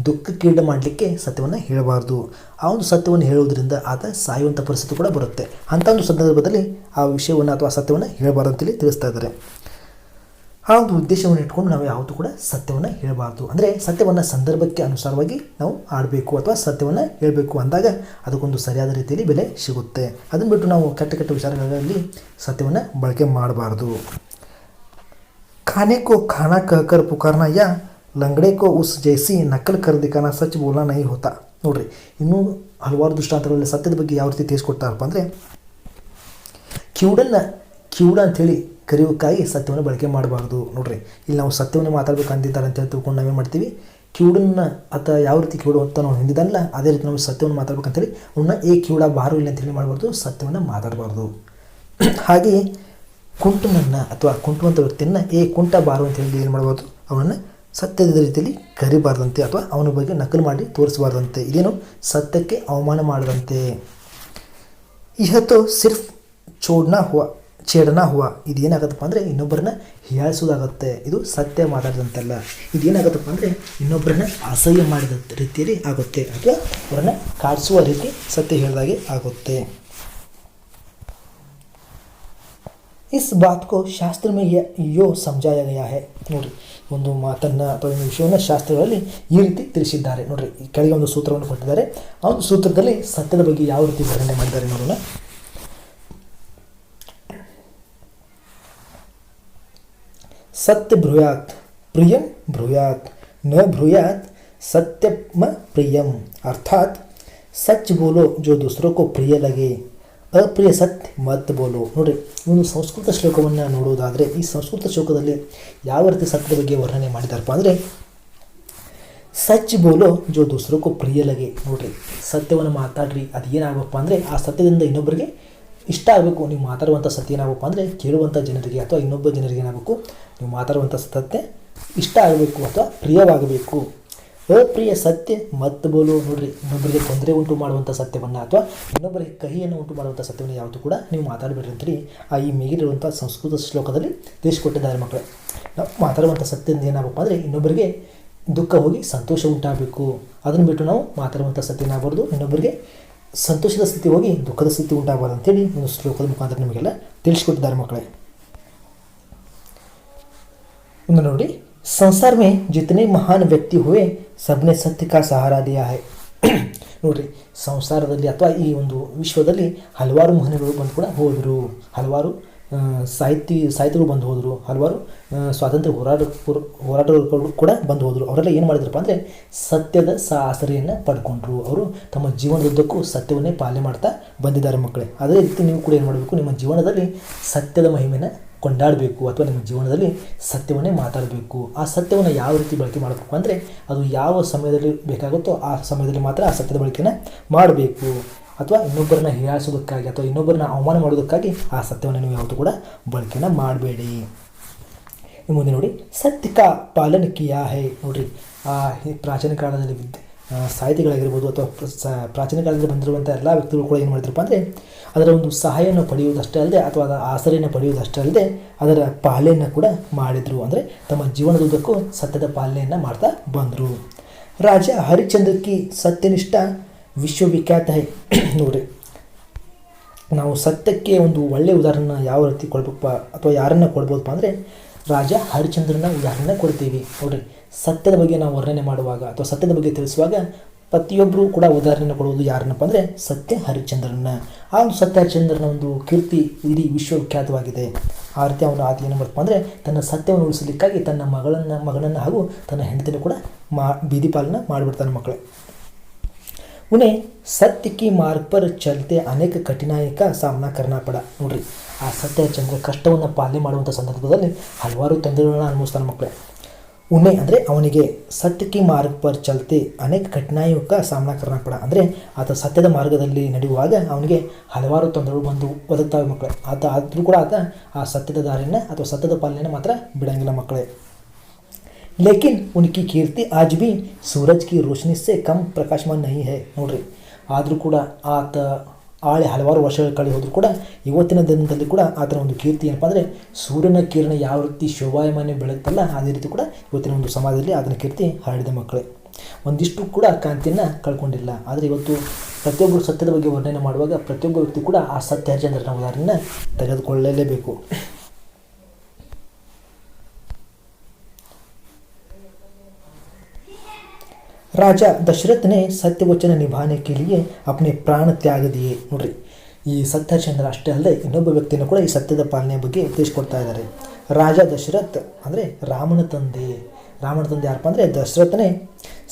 ದುಃಖಕ್ಕೀಡು ಮಾಡಲಿಕ್ಕೆ ಸತ್ಯವನ್ನು ಹೇಳಬಾರ್ದು. ಆ ಒಂದು ಸತ್ಯವನ್ನು ಹೇಳುವುದರಿಂದ ಆತ ಸಾಯುವಂಥ ಪರಿಸ್ಥಿತಿ ಕೂಡ ಬರುತ್ತೆ. ಅಂಥ ಒಂದು ಸಂದರ್ಭದಲ್ಲಿ ಆ ವಿಷಯವನ್ನು ಅಥವಾ ಸತ್ಯವನ್ನು ಹೇಳಬಾರ್ದು ಅಂತೇಳಿ ತಿಳಿಸ್ತಾ ಇದ್ದಾರೆ. ಆ ಒಂದು ಉದ್ದೇಶವನ್ನು ಇಟ್ಕೊಂಡು ನಾವು ಯಾವತ್ತೂ ಕೂಡ ಸತ್ಯವನ್ನು ಹೇಳಬಾರ್ದು. ಅಂದರೆ ಸತ್ಯವನ್ನು ಸಂದರ್ಭಕ್ಕೆ ಅನುಸಾರವಾಗಿ ನಾವು ಆಡಬೇಕು ಅಥವಾ ಸತ್ಯವನ್ನು ಹೇಳಬೇಕು ಅಂದಾಗ ಅದಕ್ಕೊಂದು ಸರಿಯಾದ ರೀತಿಯಲ್ಲಿ ಬೆಲೆ ಸಿಗುತ್ತೆ. ಅದನ್ನು ಬಿಟ್ಟು ನಾವು ಕೆಟ್ಟ ಕೆಟ್ಟ ವಿಚಾರಗಳಲ್ಲಿ ಸತ್ಯವನ್ನು ಬಳಕೆ ಮಾಡಬಾರ್ದು. खाने को खाना कहकर पुकारना या लंगड़े को उस जैसी नकल कर दिखाना सच बोलना नहीं होता. ನೋಡ್ರಿ, ಇನ್ನೂ ಹಲವಾರು ದೃಷ್ಟಾಂತಗಳಲ್ಲಿ ಸತ್ಯದ ಬಗ್ಗೆ ಯಾವ ರೀತಿ ತಿಳಿಸ್ಕೊಡ್ತಾರಪ್ಪ ಅಂದರೆ ಕಿವುಡ ಅಂಥೇಳಿ ಕರೆಯೋಕ್ಕಾಗಿ ಸತ್ಯವನ್ನು ಬಳಕೆ ಮಾಡಬಾರ್ದು. ನೋಡ್ರಿ, ಇಲ್ಲಿ ನಾವು ಸತ್ಯವನ್ನು ಮಾತಾಡಬೇಕು ಅಂದಿದ್ದಾರೆ ಅಂತ ಹೇಳಿ ತಿಳ್ಕೊಂಡು ನಾವೇನು ಮಾಡ್ತೀವಿ, ಕಿವುಡನ್ನ ಅಥವಾ ಯಾವ ರೀತಿ ಕಿವುಡು ಅಂತ ನಾವು ಹಿಂದಿದಲ್ಲ ಅದೇ ರೀತಿ ನಾವು ಸತ್ಯವನ್ನು ಮಾತಾಡ್ಬೇಕಂತೇಳಿ ಅವನ್ನ ಕಿವುಡ ಬಾರು ಇಲ್ಲ ಅಂತೇಳಿ ಮಾಡಬಾರ್ದು, ಸತ್ಯವನ್ನು ಮಾತಾಡಬಾರ್ದು. ಹಾಗೆಯೇ ಕುಂಟನನ್ನು ಅಥವಾ ಕುಂಟುವಂಥ ವ್ಯಕ್ತಿಯನ್ನು ಕುಂಟ ಬಾರು ಅಂತೇಳಿ ಏನು ಮಾಡಬಾರ್ದು, ಅವನನ್ನು ಸತ್ಯದ ರೀತಿಯಲ್ಲಿ ಕರಿಬಾರ್ದಂತೆ ಅಥವಾ ಅವನ ಬಗ್ಗೆ ನಕಲು ಮಾಡಿ ತೋರಿಸಬಾರ್ದಂತೆ. ಇದೇನು ಸತ್ಯಕ್ಕೆ ಅವಮಾನ ಮಾಡದಂತೆ. यह तो सिर्फ ಚೋಡ್ನಾ ಹುವಾ ಛೇಡನಾ ಹುವಾ ಇದೇನಾಗುತ್ತಪ್ಪ ಅಂದರೆ ಇನ್ನೊಬ್ಬರನ್ನ ಹೀಯಾಳಿಸೋದಾಗುತ್ತೆ. ಇದು ಸತ್ಯ ಮಾತಾಡಿದಂತಲ್ಲ. ಇದೇನಾಗುತ್ತಪ್ಪ ಅಂದರೆ ಇನ್ನೊಬ್ಬರನ್ನ ಅಸಹ್ಯ ಮಾಡಿದ ರೀತಿಯಲ್ಲಿ ಆಗುತ್ತೆ ಅಥವಾ ಅವರನ್ನು ಕಾಡಿಸುವ ರೀತಿ ಸತ್ಯ ಹೇಳಿದಾಗೆ ಆಗುತ್ತೆ. इस बात को शास्त्र में यो समझाया गया है. ನೋಡ್ರಿ, ಒಂದು ಮಾತನ್ನು ಅಥವಾ ಒಂದು ವಿಷಯವನ್ನು ಶಾಸ್ತ್ರಗಳಲ್ಲಿ ಈ ರೀತಿ ತಿಳಿಸಿದ್ದಾರೆ. ನೋಡ್ರಿ, ಈ ಕೆಳಗೆ ಒಂದು ಸೂತ್ರವನ್ನು ಕೊಟ್ಟಿದ್ದಾರೆ. ಆ ಒಂದು ಸೂತ್ರದಲ್ಲಿ ಸತ್ಯದ ಬಗ್ಗೆ ಯಾವ ರೀತಿ ವರ್ಣನೆ ಮಾಡಿದ್ದಾರೆ ನೋಡೋಣ. सत्य ब्रूयात प्रियम ब्रूयात न ब्रूयात सत्यम प्रियम. अर्थात सच बोलो जो दूसरों को प्रिय लगे, ಅಪ್ರಿಯ ಸತ್ಯ ಮತ್ ಬೋಲೋ. ನೋಡಿರಿ, ಒಂದು ಸಂಸ್ಕೃತ ಶ್ಲೋಕವನ್ನು ನೋಡುವುದಾದರೆ ಈ ಸಂಸ್ಕೃತ ಶ್ಲೋಕದಲ್ಲಿ ಯಾವ ರೀತಿ ಸತ್ಯದ ಬಗ್ಗೆ ವರ್ಣನೆ ಮಾಡಿದಾರಪ್ಪ ಅಂದರೆ ಸಚ್ ಬೋಲೋ ಜೋ ದೂಸರೋಕ್ಕೂ ಪ್ರಿಯ ಲಗೆ. ನೋಡಿರಿ, ಸತ್ಯವನ್ನು ಮಾತಾಡ್ರಿ, ಅದು ಏನಾಗಬೇಕಪ್ಪ ಅಂದರೆ ಆ ಸತ್ಯದಿಂದ ಇನ್ನೊಬ್ಬರಿಗೆ ಇಷ್ಟ ಆಗಬೇಕು. ನೀವು ಮಾತಾಡುವಂಥ ಸತ್ಯ ಏನಾಗಬೇಕು ಅಂದರೆ ಕೇಳುವಂಥ ಜನರಿಗೆ ಅಥವಾ ಇನ್ನೊಬ್ಬ ಜನರಿಗೆ ಏನಾಗಬೇಕು, ನೀವು ಮಾತಾಡುವಂಥ ಸತ್ಯ ಇಷ್ಟ ಆಗಬೇಕು ಅಥವಾ ಪ್ರಿಯವಾಗಬೇಕು. ಅಪ್ರಿಯ ಸತ್ಯ ಮತ್ತು ಬೋಲು. ನೋಡ್ರಿ, ಇನ್ನೊಬ್ಬರಿಗೆ ತೊಂದರೆ ಉಂಟು ಮಾಡುವಂಥ ಸತ್ಯವನ್ನು ಅಥವಾ ಇನ್ನೊಬ್ಬರಿಗೆ ಕಹಿಯನ್ನು ಉಂಟು ಮಾಡುವಂಥ ಸತ್ಯವನ್ನು ಯಾವುದು ಕೂಡ ನೀವು ಮಾತಾಡಬೇಡ್ರಿ ಅಂತೇಳಿ ಈ ಮೇಲಿರುವಂಥ ಸಂಸ್ಕೃತ ಶ್ಲೋಕದಲ್ಲಿ ತಿಳಿಸಿಕೊಟ್ಟಿದ್ದಾರೆ ಮಕ್ಕಳೇ. ನಾವು ಮಾತಾಡುವಂಥ ಸತ್ಯದಿಂದ ಏನಾಗಬೇಕು ಅಂದರೆ ಇನ್ನೊಬ್ಬರಿಗೆ ದುಃಖ ಹೋಗಿ ಸಂತೋಷ ಉಂಟಾಗಬೇಕು. ಅದನ್ನು ಬಿಟ್ಟು ನಾವು ಮಾತಾಡುವಂಥ ಸತ್ಯ ಏನಾಗಬಾರ್ದು, ಇನ್ನೊಬ್ಬರಿಗೆ ಸಂತೋಷದ ಸ್ಥಿತಿ ಹೋಗಿ ದುಃಖದ ಸ್ಥಿತಿ ಉಂಟಾಗಬಾರ್ದು ಅಂತೇಳಿ ಒಂದು ಶ್ಲೋಕದ ಮುಖಾಂತರ ನಿಮಗೆಲ್ಲ ತಿಳಿಸಿಕೊಟ್ಟಿದ್ದಾರೆ ಮಕ್ಕಳೇ. ಒಂದು ನೋಡಿ, संसार में जितने महान व्यक्ति हुए सबने सत्य का सहारा दिया है. ನೋಡ್ರಿ, ಸಂಸಾರದಲ್ಲಿ ಅಥವಾ ಈ ಒಂದು ವಿಶ್ವದಲ್ಲಿ ಹಲವಾರು ಮಹನೀಯರು ಬಂದು ಕೂಡ ಹೋದರು, ಹಲವಾರು ಸಾಹಿತ್ಯಗಳು ಬಂದು ಹೋದರು, ಹಲವಾರು ಸ್ವಾತಂತ್ರ್ಯ ಹೋರಾಟಗಳು ಕೂಡ ಬಂದು ಹೋದರು. ಅವರೆಲ್ಲ ಏನು ಮಾಡಿದ್ರಪ್ಪ ಅಂದರೆ ಸತ್ಯದ ಆಸರೆಯನ್ನು ಪಡ್ಕೊಂಡ್ರು. ಅವರು ತಮ್ಮ ಜೀವನದುದ್ದಕ್ಕೂ ಸತ್ಯವನ್ನೇ ಪಾಲನೆ ಮಾಡ್ತಾ ಬಂದಿದ್ದಾರೆ ಮಕ್ಕಳೇ. ಅದೇ ರೀತಿ ನೀವು ಕೂಡ ಏನು ಮಾಡಬೇಕು, ನಿಮ್ಮ ಜೀವನದಲ್ಲಿ ಸತ್ಯದ ಮಹಿಮೆಯನ್ನು ಕೊಂಡಾಡಬೇಕು ಅಥವಾ ನಿಮ್ಮ ಜೀವನದಲ್ಲಿ ಸತ್ಯವನ್ನೇ ಮಾತಾಡಬೇಕು. ಆ ಸತ್ಯವನ್ನು ಯಾವ ರೀತಿ ಬಳಕೆ ಮಾಡಬೇಕು ಅಂದರೆ ಅದು ಯಾವ ಸಮಯದಲ್ಲಿ ಬೇಕಾಗುತ್ತೋ ಆ ಸಮಯದಲ್ಲಿ ಮಾತ್ರ ಆ ಸತ್ಯದ ಬಳಕೆಯನ್ನು ಮಾಡಬೇಕು. ಅಥವಾ ಇನ್ನೊಬ್ಬರನ್ನ ಹೀಯಾಳಿಸೋದಕ್ಕಾಗಿ ಅಥವಾ ಇನ್ನೊಬ್ಬರನ್ನ ಅವಮಾನ ಮಾಡೋದಕ್ಕಾಗಿ ಆ ಸತ್ಯವನ್ನು ನೀವು ಯಾವತ್ತೂ ಕೂಡ ಬಳಕೆಯನ್ನು ಮಾಡಬೇಡಿ. ಮುಂದೆ ನೋಡಿ, ಸತ್ಯ ಕಾ ಪಾಲನ ಕಿಯಾ ಹೈ. ನೋಡಿರಿ, ಪ್ರಾಚೀನ ಕಾಲದಲ್ಲಿ ಸಾಹಿತಿಗಳಾಗಿರ್ಬೋದು ಅಥವಾ ಪ್ರಾಚೀನ ಕಾಲದಲ್ಲಿ ಬಂದಿರುವಂಥ ಎಲ್ಲ ವ್ಯಕ್ತಿಗಳು ಕೂಡ ಏನು ಮಾಡಿದ್ರಪ್ಪ ಅಂದರೆ ಅದರ ಒಂದು ಸಹಾಯವನ್ನು ಪಡೆಯುವುದಷ್ಟೇ ಅಲ್ಲದೆ ಅಥವಾ ಅದರ ಆಸರೆಯನ್ನು ಪಡೆಯುವುದಷ್ಟೇ ಅಲ್ಲದೆ ಅದರ ಪಾಲನೆಯನ್ನು ಕೂಡ ಮಾಡಿದರು. ಅಂದರೆ ತಮ್ಮ ಜೀವನದುದ್ದಕ್ಕೂ ಸತ್ಯದ ಪಾಲನೆಯನ್ನು ಮಾಡ್ತಾ ಬಂದರು. ರಾಜ ಹರಿಶ್ಚಂದ್ರ ಕಿ ಸತ್ಯನಿಷ್ಠ ವಿಶ್ವವಿಖ್ಯಾತ ಹೈ. ನೋಡ್ರಿ, ನಾವು ಸತ್ಯಕ್ಕೆ ಒಂದು ಒಳ್ಳೆಯ ಉದಾಹರಣೆ ಯಾವ ರೀತಿ ಕೊಡ್ಬೇಕಪ್ಪ ಅಥವಾ ಯಾರನ್ನು ಕೊಡ್ಬೋದಪ್ಪ ಅಂದರೆ ರಾಜ ಹರಿಶ್ಚಂದ್ರನ ಉದಾಹರಣೆ ಕೊಡ್ತೀವಿ. ನೋಡ್ರಿ, ಸತ್ಯದ ಬಗ್ಗೆ ನಾವು ವರ್ಣನೆ ಮಾಡುವಾಗ ಅಥವಾ ಸತ್ಯದ ಬಗ್ಗೆ ತಿಳಿಸುವಾಗ ಪ್ರತಿಯೊಬ್ಬರು ಕೂಡ ಉದಾಹರಣೆ ಕೊಡುವುದು ಯಾರನ್ನಪ್ಪ ಅಂದರೆ ಸತ್ಯ ಹರಿಶ್ಚಂದ್ರನ. ಆ ಒಂದು ಸತ್ಯ ಹರಿಶ್ಚಂದ್ರನ ಒಂದು ಕೀರ್ತಿ ಇಡೀ ವಿಶ್ವವಿಖ್ಯಾತವಾಗಿದೆ. ಆ ರೀತಿ ಅವನು ಆತ ಏನು ಮಾಡಪ್ಪ ಅಂದರೆ ತನ್ನ ಸತ್ಯವನ್ನು ಉಳಿಸಲಿಕ್ಕಾಗಿ ತನ್ನ ಮಗನನ್ನು ಹಾಗೂ ತನ್ನ ಹೆಂಡತಿಯನ್ನು ಕೂಡ ಬೀದಿ ಪಾಲನ ಮಾಡಿಬಿಡ್ತಾನೆ ಮಕ್ಕಳೇ. उन्हें सत्य की मार्ग पर चलते अनेक कठिनाई का सामना करना पड़ा. ನೋಡ್ರಿ, ಆ ಸತ್ಯ ಹರಿಶ್ಚಂದ್ರ ಕಷ್ಟವನ್ನು ಪಾಲನೆ ಮಾಡುವಂಥ ಸಂದರ್ಭದಲ್ಲಿ ಹಲವಾರು ತೊಂದರೆಗಳನ್ನು ಅನುಭವಿಸ್ತಾನೆ ಮಕ್ಕಳೇ. ಉನ್ನೆ ಅಂದರೆ ಅವನಿಗೆ ಸತ್ಯಕ್ಕೆ ಮಾರ್ಗ ಪರ್ ಚಲತೆ ಅನೇಕ ಕಠಿನಾಯುಕ ಸಾಮನಾ ಕರ್ನ ಪಡ. ಅಂದರೆ ಆತ ಸತ್ಯದ ಮಾರ್ಗದಲ್ಲಿ ನಡೆಯುವಾಗ ಅವನಿಗೆ ಹಲವಾರು ತೊಂದರೆಗಳು ಬಂದು ಒದಗ್ತಾವೆ ಮಕ್ಕಳೇ. ಆದರೂ ಕೂಡ ಆತ ಆ ಸತ್ಯದ ದಾರಿಯನ್ನು ಅಥವಾ ಸತ್ಯದ ಪಾಲನೆಯನ್ನು ಮಾತ್ರ ಬಿಡಂಗಿಲ್ಲ ಮಕ್ಕಳೇ. लेकिन उनकी कीर्ति आज भी सूरज की रोशनी से कम प्रकाशमान नहीं है. ನೋಡ್ರಿ, ಆದರೂ ಕೂಡ ಆತ ಹಲವಾರು ವರ್ಷಗಳ ಕಳೆದು ಹೋದರೂ ಕೂಡ ಇವತ್ತಿನ ದಿನದಲ್ಲಿ ಕೂಡ ಆತನ ಒಂದು ಕೀರ್ತಿ ಏನಪ್ಪ ಅಂದರೆ ಸೂರ್ಯನ ಕಿರಣ ಯಾವ ರೀತಿ ಶೋಭಾಯಮಾನ ಬೆಳಗ್ತಲ್ಲ ಅದೇ ರೀತಿ ಕೂಡ ಇವತ್ತಿನ ಒಂದು ಸಮಾಜದಲ್ಲಿ ಆತನ ಕೀರ್ತಿ ಹರಡಿದೆ ಮಕ್ಕಳೇ. ಒಂದಿಷ್ಟು ಕೂಡ ಕಾಂತಿಯನ್ನು ಕಳ್ಕೊಂಡಿಲ್ಲ. ಆದರೆ ಇವತ್ತು ಪ್ರತಿಯೊಬ್ಬರು ಸತ್ಯದ ಬಗ್ಗೆ ವರ್ಣನೆ ಮಾಡುವಾಗ ಪ್ರತಿಯೊಬ್ಬ ವ್ಯಕ್ತಿ ಕೂಡ ಆ ಸತ್ಯ ಹರಿಶ್ಚಂದ್ರನ ಉದಾಹರಣೆಯನ್ನು ತೆಗೆದುಕೊಳ್ಳಲೇಬೇಕು. ರಾಜ ದಶರಥನೇ ಸತ್ಯ ವಚನ ನಿಭಾನೆ के लिए अपने ಪ್ರಾಣ ತ್ಯಾಗ ದಿಯೇ. ನೋಡ್ರಿ, ಈ ಸತ್ಯ ಹರಿಶ್ಚಂದ್ರ ಅಷ್ಟೇ ಅಲ್ಲದೆ ಇನ್ನೊಬ್ಬ ವ್ಯಕ್ತಿಯನ್ನು ಕೂಡ ಈ ಸತ್ಯದ ಪಾಲನೆಯ ಬಗ್ಗೆ ತಿಳಿಸ್ಕೊಡ್ತಾ ಇದ್ದಾರೆ. ರಾಜ ದಶರಥ್ ಅಂದರೆ ರಾಮನ ತಂದೆ ಯಾರಪ್ಪ ಅಂದರೆ ದಶರಥನೇ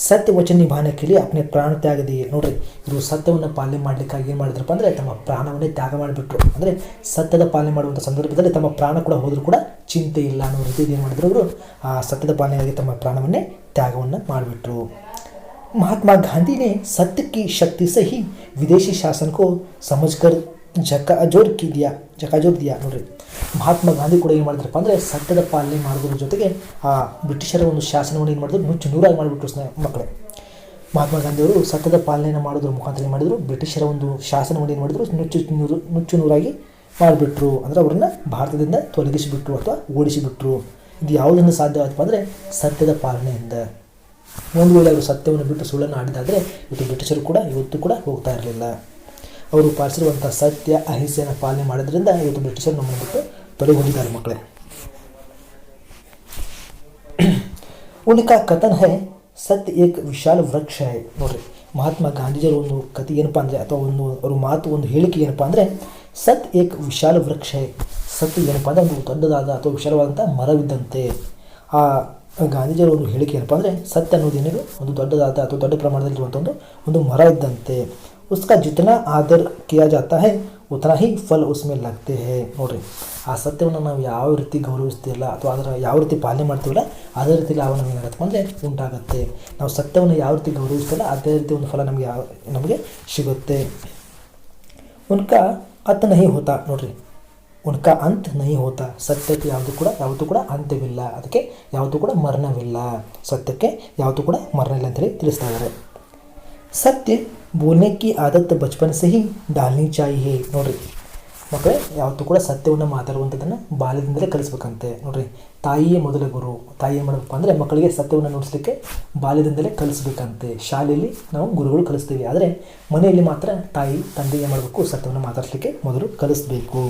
ಸತ್ಯ ವಚನ ನಿಭಾನೆ के लिए अपने ಪ್ರಾಣ ತ್ಯಾಗ ದಿಯೇ. ನೋಡ್ರಿ, ಇವರು ಸತ್ಯವನ್ನು ಪಾಲನೆ ಮಾಡಲಿಕ್ಕಾಗಿ ಏನು ಮಾಡಿದ್ರಪ್ಪ ಅಂದರೆ ತಮ್ಮ ಪ್ರಾಣವನ್ನೇ ತ್ಯಾಗ ಮಾಡಿಬಿಟ್ರು. ಅಂದರೆ ಸತ್ಯದ ಪಾಲನೆ ಮಾಡುವಂಥ ಸಂದರ್ಭದಲ್ಲಿ ತಮ್ಮ ಪ್ರಾಣ ಕೂಡ ಹೋದರೂ ಕೂಡ ಚಿಂತೆ ಇಲ್ಲ ಅನ್ನೋ ರೀತಿ ಏನು ಮಾಡಿದ್ರು, ಅವರು ಆ ಸತ್ಯದ ಪಾಲನೆಗಾಗಿ ತಮ್ಮ ಪ್ರಾಣವನ್ನೇ ತ್ಯಾಗವನ್ನು ಮಾಡಿಬಿಟ್ರು. महात्मा गांधी ने सत्य की शक्ति से ही विदेशी शासन को समझकर झकाझोर दिया. ನೋಡ್ರಿ, ಮಹಾತ್ಮ ಗಾಂಧಿ ಕೂಡ ಏನು ಮಾಡಿದ್ರಪ್ಪ ಅಂದರೆ ಸತ್ಯದ ಪಾಲನೆ ಮಾಡೋದ್ರ ಜೊತೆಗೆ ಆ ಬ್ರಿಟಿಷರ ಒಂದು ಶಾಸನವನ್ನು ಏನು ಮಾಡಿದ್ರು ನುಚ್ಚು ನೂರಾಗಿ ಮಾಡಿಬಿಟ್ರು ಮಕ್ಕಳೇ. ಮಹಾತ್ಮ ಗಾಂಧಿಯವರು ಸತ್ಯದ ಪಾಲನೆಯನ್ನು ಮಾಡೋದ್ರ ಮುಖಾಂತರ ಏನು ಮಾಡಿದರು, ಬ್ರಿಟಿಷರ ಒಂದು ಶಾಸನವನ್ನು ಏನು ಮಾಡಿದರು, ನುಚ್ಚು ನೂರಾಗಿ ಮಾಡಿಬಿಟ್ರು. ಅಂದರೆ ಅವ್ರನ್ನ ಭಾರತದಿಂದ ತೊಲಗಿಸಿಬಿಟ್ರು ಅಥವಾ ಓಡಿಸಿಬಿಟ್ರು. ಇದು ಯಾವುದನ್ನು ಸಾಧ್ಯ ಆಯ್ತಪ್ಪ ಅಂದರೆ ಸತ್ಯದ ಪಾಲನೆಯಿಂದ. ಒಂದು ವೇಳೆ ಅವರು ಸತ್ಯವನ್ನು ಬಿಟ್ಟು ಸುಳ್ಳನ್ನು ಆಡಿದಾದರೆ ಇವತ್ತು ಬ್ರಿಟಿಷರು ಕೂಡ ಇವತ್ತು ಕೂಡ ಹೋಗ್ತಾ ಇರಲಿಲ್ಲ. ಅವರು ಪಾಲಿಸಿರುವಂಥ ಸತ್ಯ ಅಹಿಂಸೆಯನ್ನು ಪಾಲನೆ ಮಾಡೋದ್ರಿಂದ ಇವತ್ತು ಬ್ರಿಟಿಷರು ನಮ್ಮನ್ನು ಬಿಟ್ಟು ತೊಲಗಿ ಹೋಗಿದ್ದಾರೆ ಮಕ್ಕಳೇ. ಉನ್ಕಾ ಕಥನ ಹೈ ಸತ್ಯ ಏಕ್ ವಿಶಾಲ ವೃಕ್ಷ ಹೈ. ನೋಡ್ರಿ, ಮಹಾತ್ಮ ಗಾಂಧೀಜಿಯವರ ಒಂದು ಕಥೆ ಏನಪ್ಪ ಅಂದರೆ, ಅಥವಾ ಅವ್ರ ಮಾತು, ಒಂದು ಹೇಳಿಕೆ ಏನಪ್ಪ ಅಂದರೆ, ಸತ್ಯ ಏಕ್ ವಿಶಾಲ ವೃಕ್ಷ ಹೈ. ಸತ್ಯ ಏನಪ್ಪ ಅಂದರೆ ಒಂದು ದೊಡ್ಡದಾದ ಅಥವಾ ವಿಶಾಲವಾದಂಥ ಮರವಿದ್ದಂತೆ. ಆ ಗಾಂಧೀಜಿಯವರ ಒಂದು ಹೇಳಿಕೆ ಏನಪ್ಪ ಅಂದರೆ, ಸತ್ಯ ಅನ್ನೋದು ಏನಿದೆ ಒಂದು ದೊಡ್ಡದಾದ ಅಥವಾ ದೊಡ್ಡ ಪ್ರಮಾಣದಲ್ಲಿರುವಂಥ ಒಂದು ಮರ ಇದ್ದಂತೆ. ಉಸ್ಕಾ ಜಿತನಾ ಆದರ್ ಕಿಯಾ ಜಾತಾ ಹೈ ಉತನಾ ಹಿ ಫಲ್ ಉಸ್ಮೇ ಲಗ್ತೆ ಹೈ. ನೋಡ್ರಿ, ಆ ಸತ್ಯವನ್ನು ನಾವು ಯಾವ ರೀತಿ ಗೌರವಿಸ್ತೀವಲ್ಲ ಅಥವಾ ಅದರ ಯಾವ ರೀತಿ ಪಾಲನೆ ಮಾಡ್ತೀವಲ್ಲ ಅದೇ ರೀತಿ ಲಾಭ ನಮಗೆ ಏನಾಗುತ್ತೆ ಅಂದರೆ ಉಂಟಾಗುತ್ತೆ. ನಾವು ಸತ್ಯವನ್ನು ಯಾವ ರೀತಿ ಗೌರವಿಸ್ತೀವಲ್ಲ ಅದೇ ರೀತಿ ಒಂದು ಫಲ ನಮಗೆ ಸಿಗುತ್ತೆ. ಉನ್ಕಾ ಅಂತ್ ನಹಿ ಹೋತಾ. ನೋಡ್ರಿ, ಉನ್ಕಾ ಅಂತ್ ನಹಿ ಹೋತಾ. ಸತ್ಯಕ್ಕೆ ಯಾವತ್ತೂ ಕೂಡ ಅಂತ್ಯವಿಲ್ಲ, ಅದಕ್ಕೆ ಯಾವತ್ತೂ ಕೂಡ ಮರಣವಿಲ್ಲ. ಸತ್ಯಕ್ಕೆ ಯಾವತ್ತೂ ಕೂಡ ಮರಣ ಇಲ್ಲ ಅಂತೇಳಿ ತಿಳಿಸ್ತಾ ಇದ್ದಾರೆ. ಸತ್ಯ ಬೋಲ್ನೆ ಕಿ ಆದತ್ ಬಚ್ಪನ್ ಸೆ ಹಿ ಡಾಲ್ನಿ ಚಾಹಿಯೇ. ನೋಡ್ರಿ ಮಕ್ಕಳೇ, ಯಾವತ್ತೂ ಕೂಡ ಸತ್ಯವನ್ನು ಮಾತಾಡುವಂಥದ್ದನ್ನು ಬಾಲ್ಯದಿಂದಲೇ ಕಲಿಸ್ಬೇಕಂತೆ. ನೋಡ್ರಿ, ತಾಯಿಯೇ ಮೊದಲ ಗುರು. ತಾಯಿ ಏನು ಮಾಡಬೇಕು ಅಂದರೆ ಮಕ್ಕಳಿಗೆ ಸತ್ಯವನ್ನು ನುಡಿಸ್ಲಿಕ್ಕೆ ಬಾಲ್ಯದಿಂದಲೇ ಕಲಿಸ್ಬೇಕಂತೆ. ಶಾಲೆಯಲ್ಲಿ ನಾವು ಗುರುಗಳು ಕಲಿಸ್ತೀವಿ, ಆದರೆ ಮನೆಯಲ್ಲಿ ಮಾತ್ರ ತಾಯಿ ತಂದೆ ಏನು ಮಾಡಬೇಕು, ಸತ್ಯವನ್ನು ಮಾತಾಡಿಸ್ಲಿಕ್ಕೆ ಮೊದಲು ಕಲಿಸ್ಬೇಕು.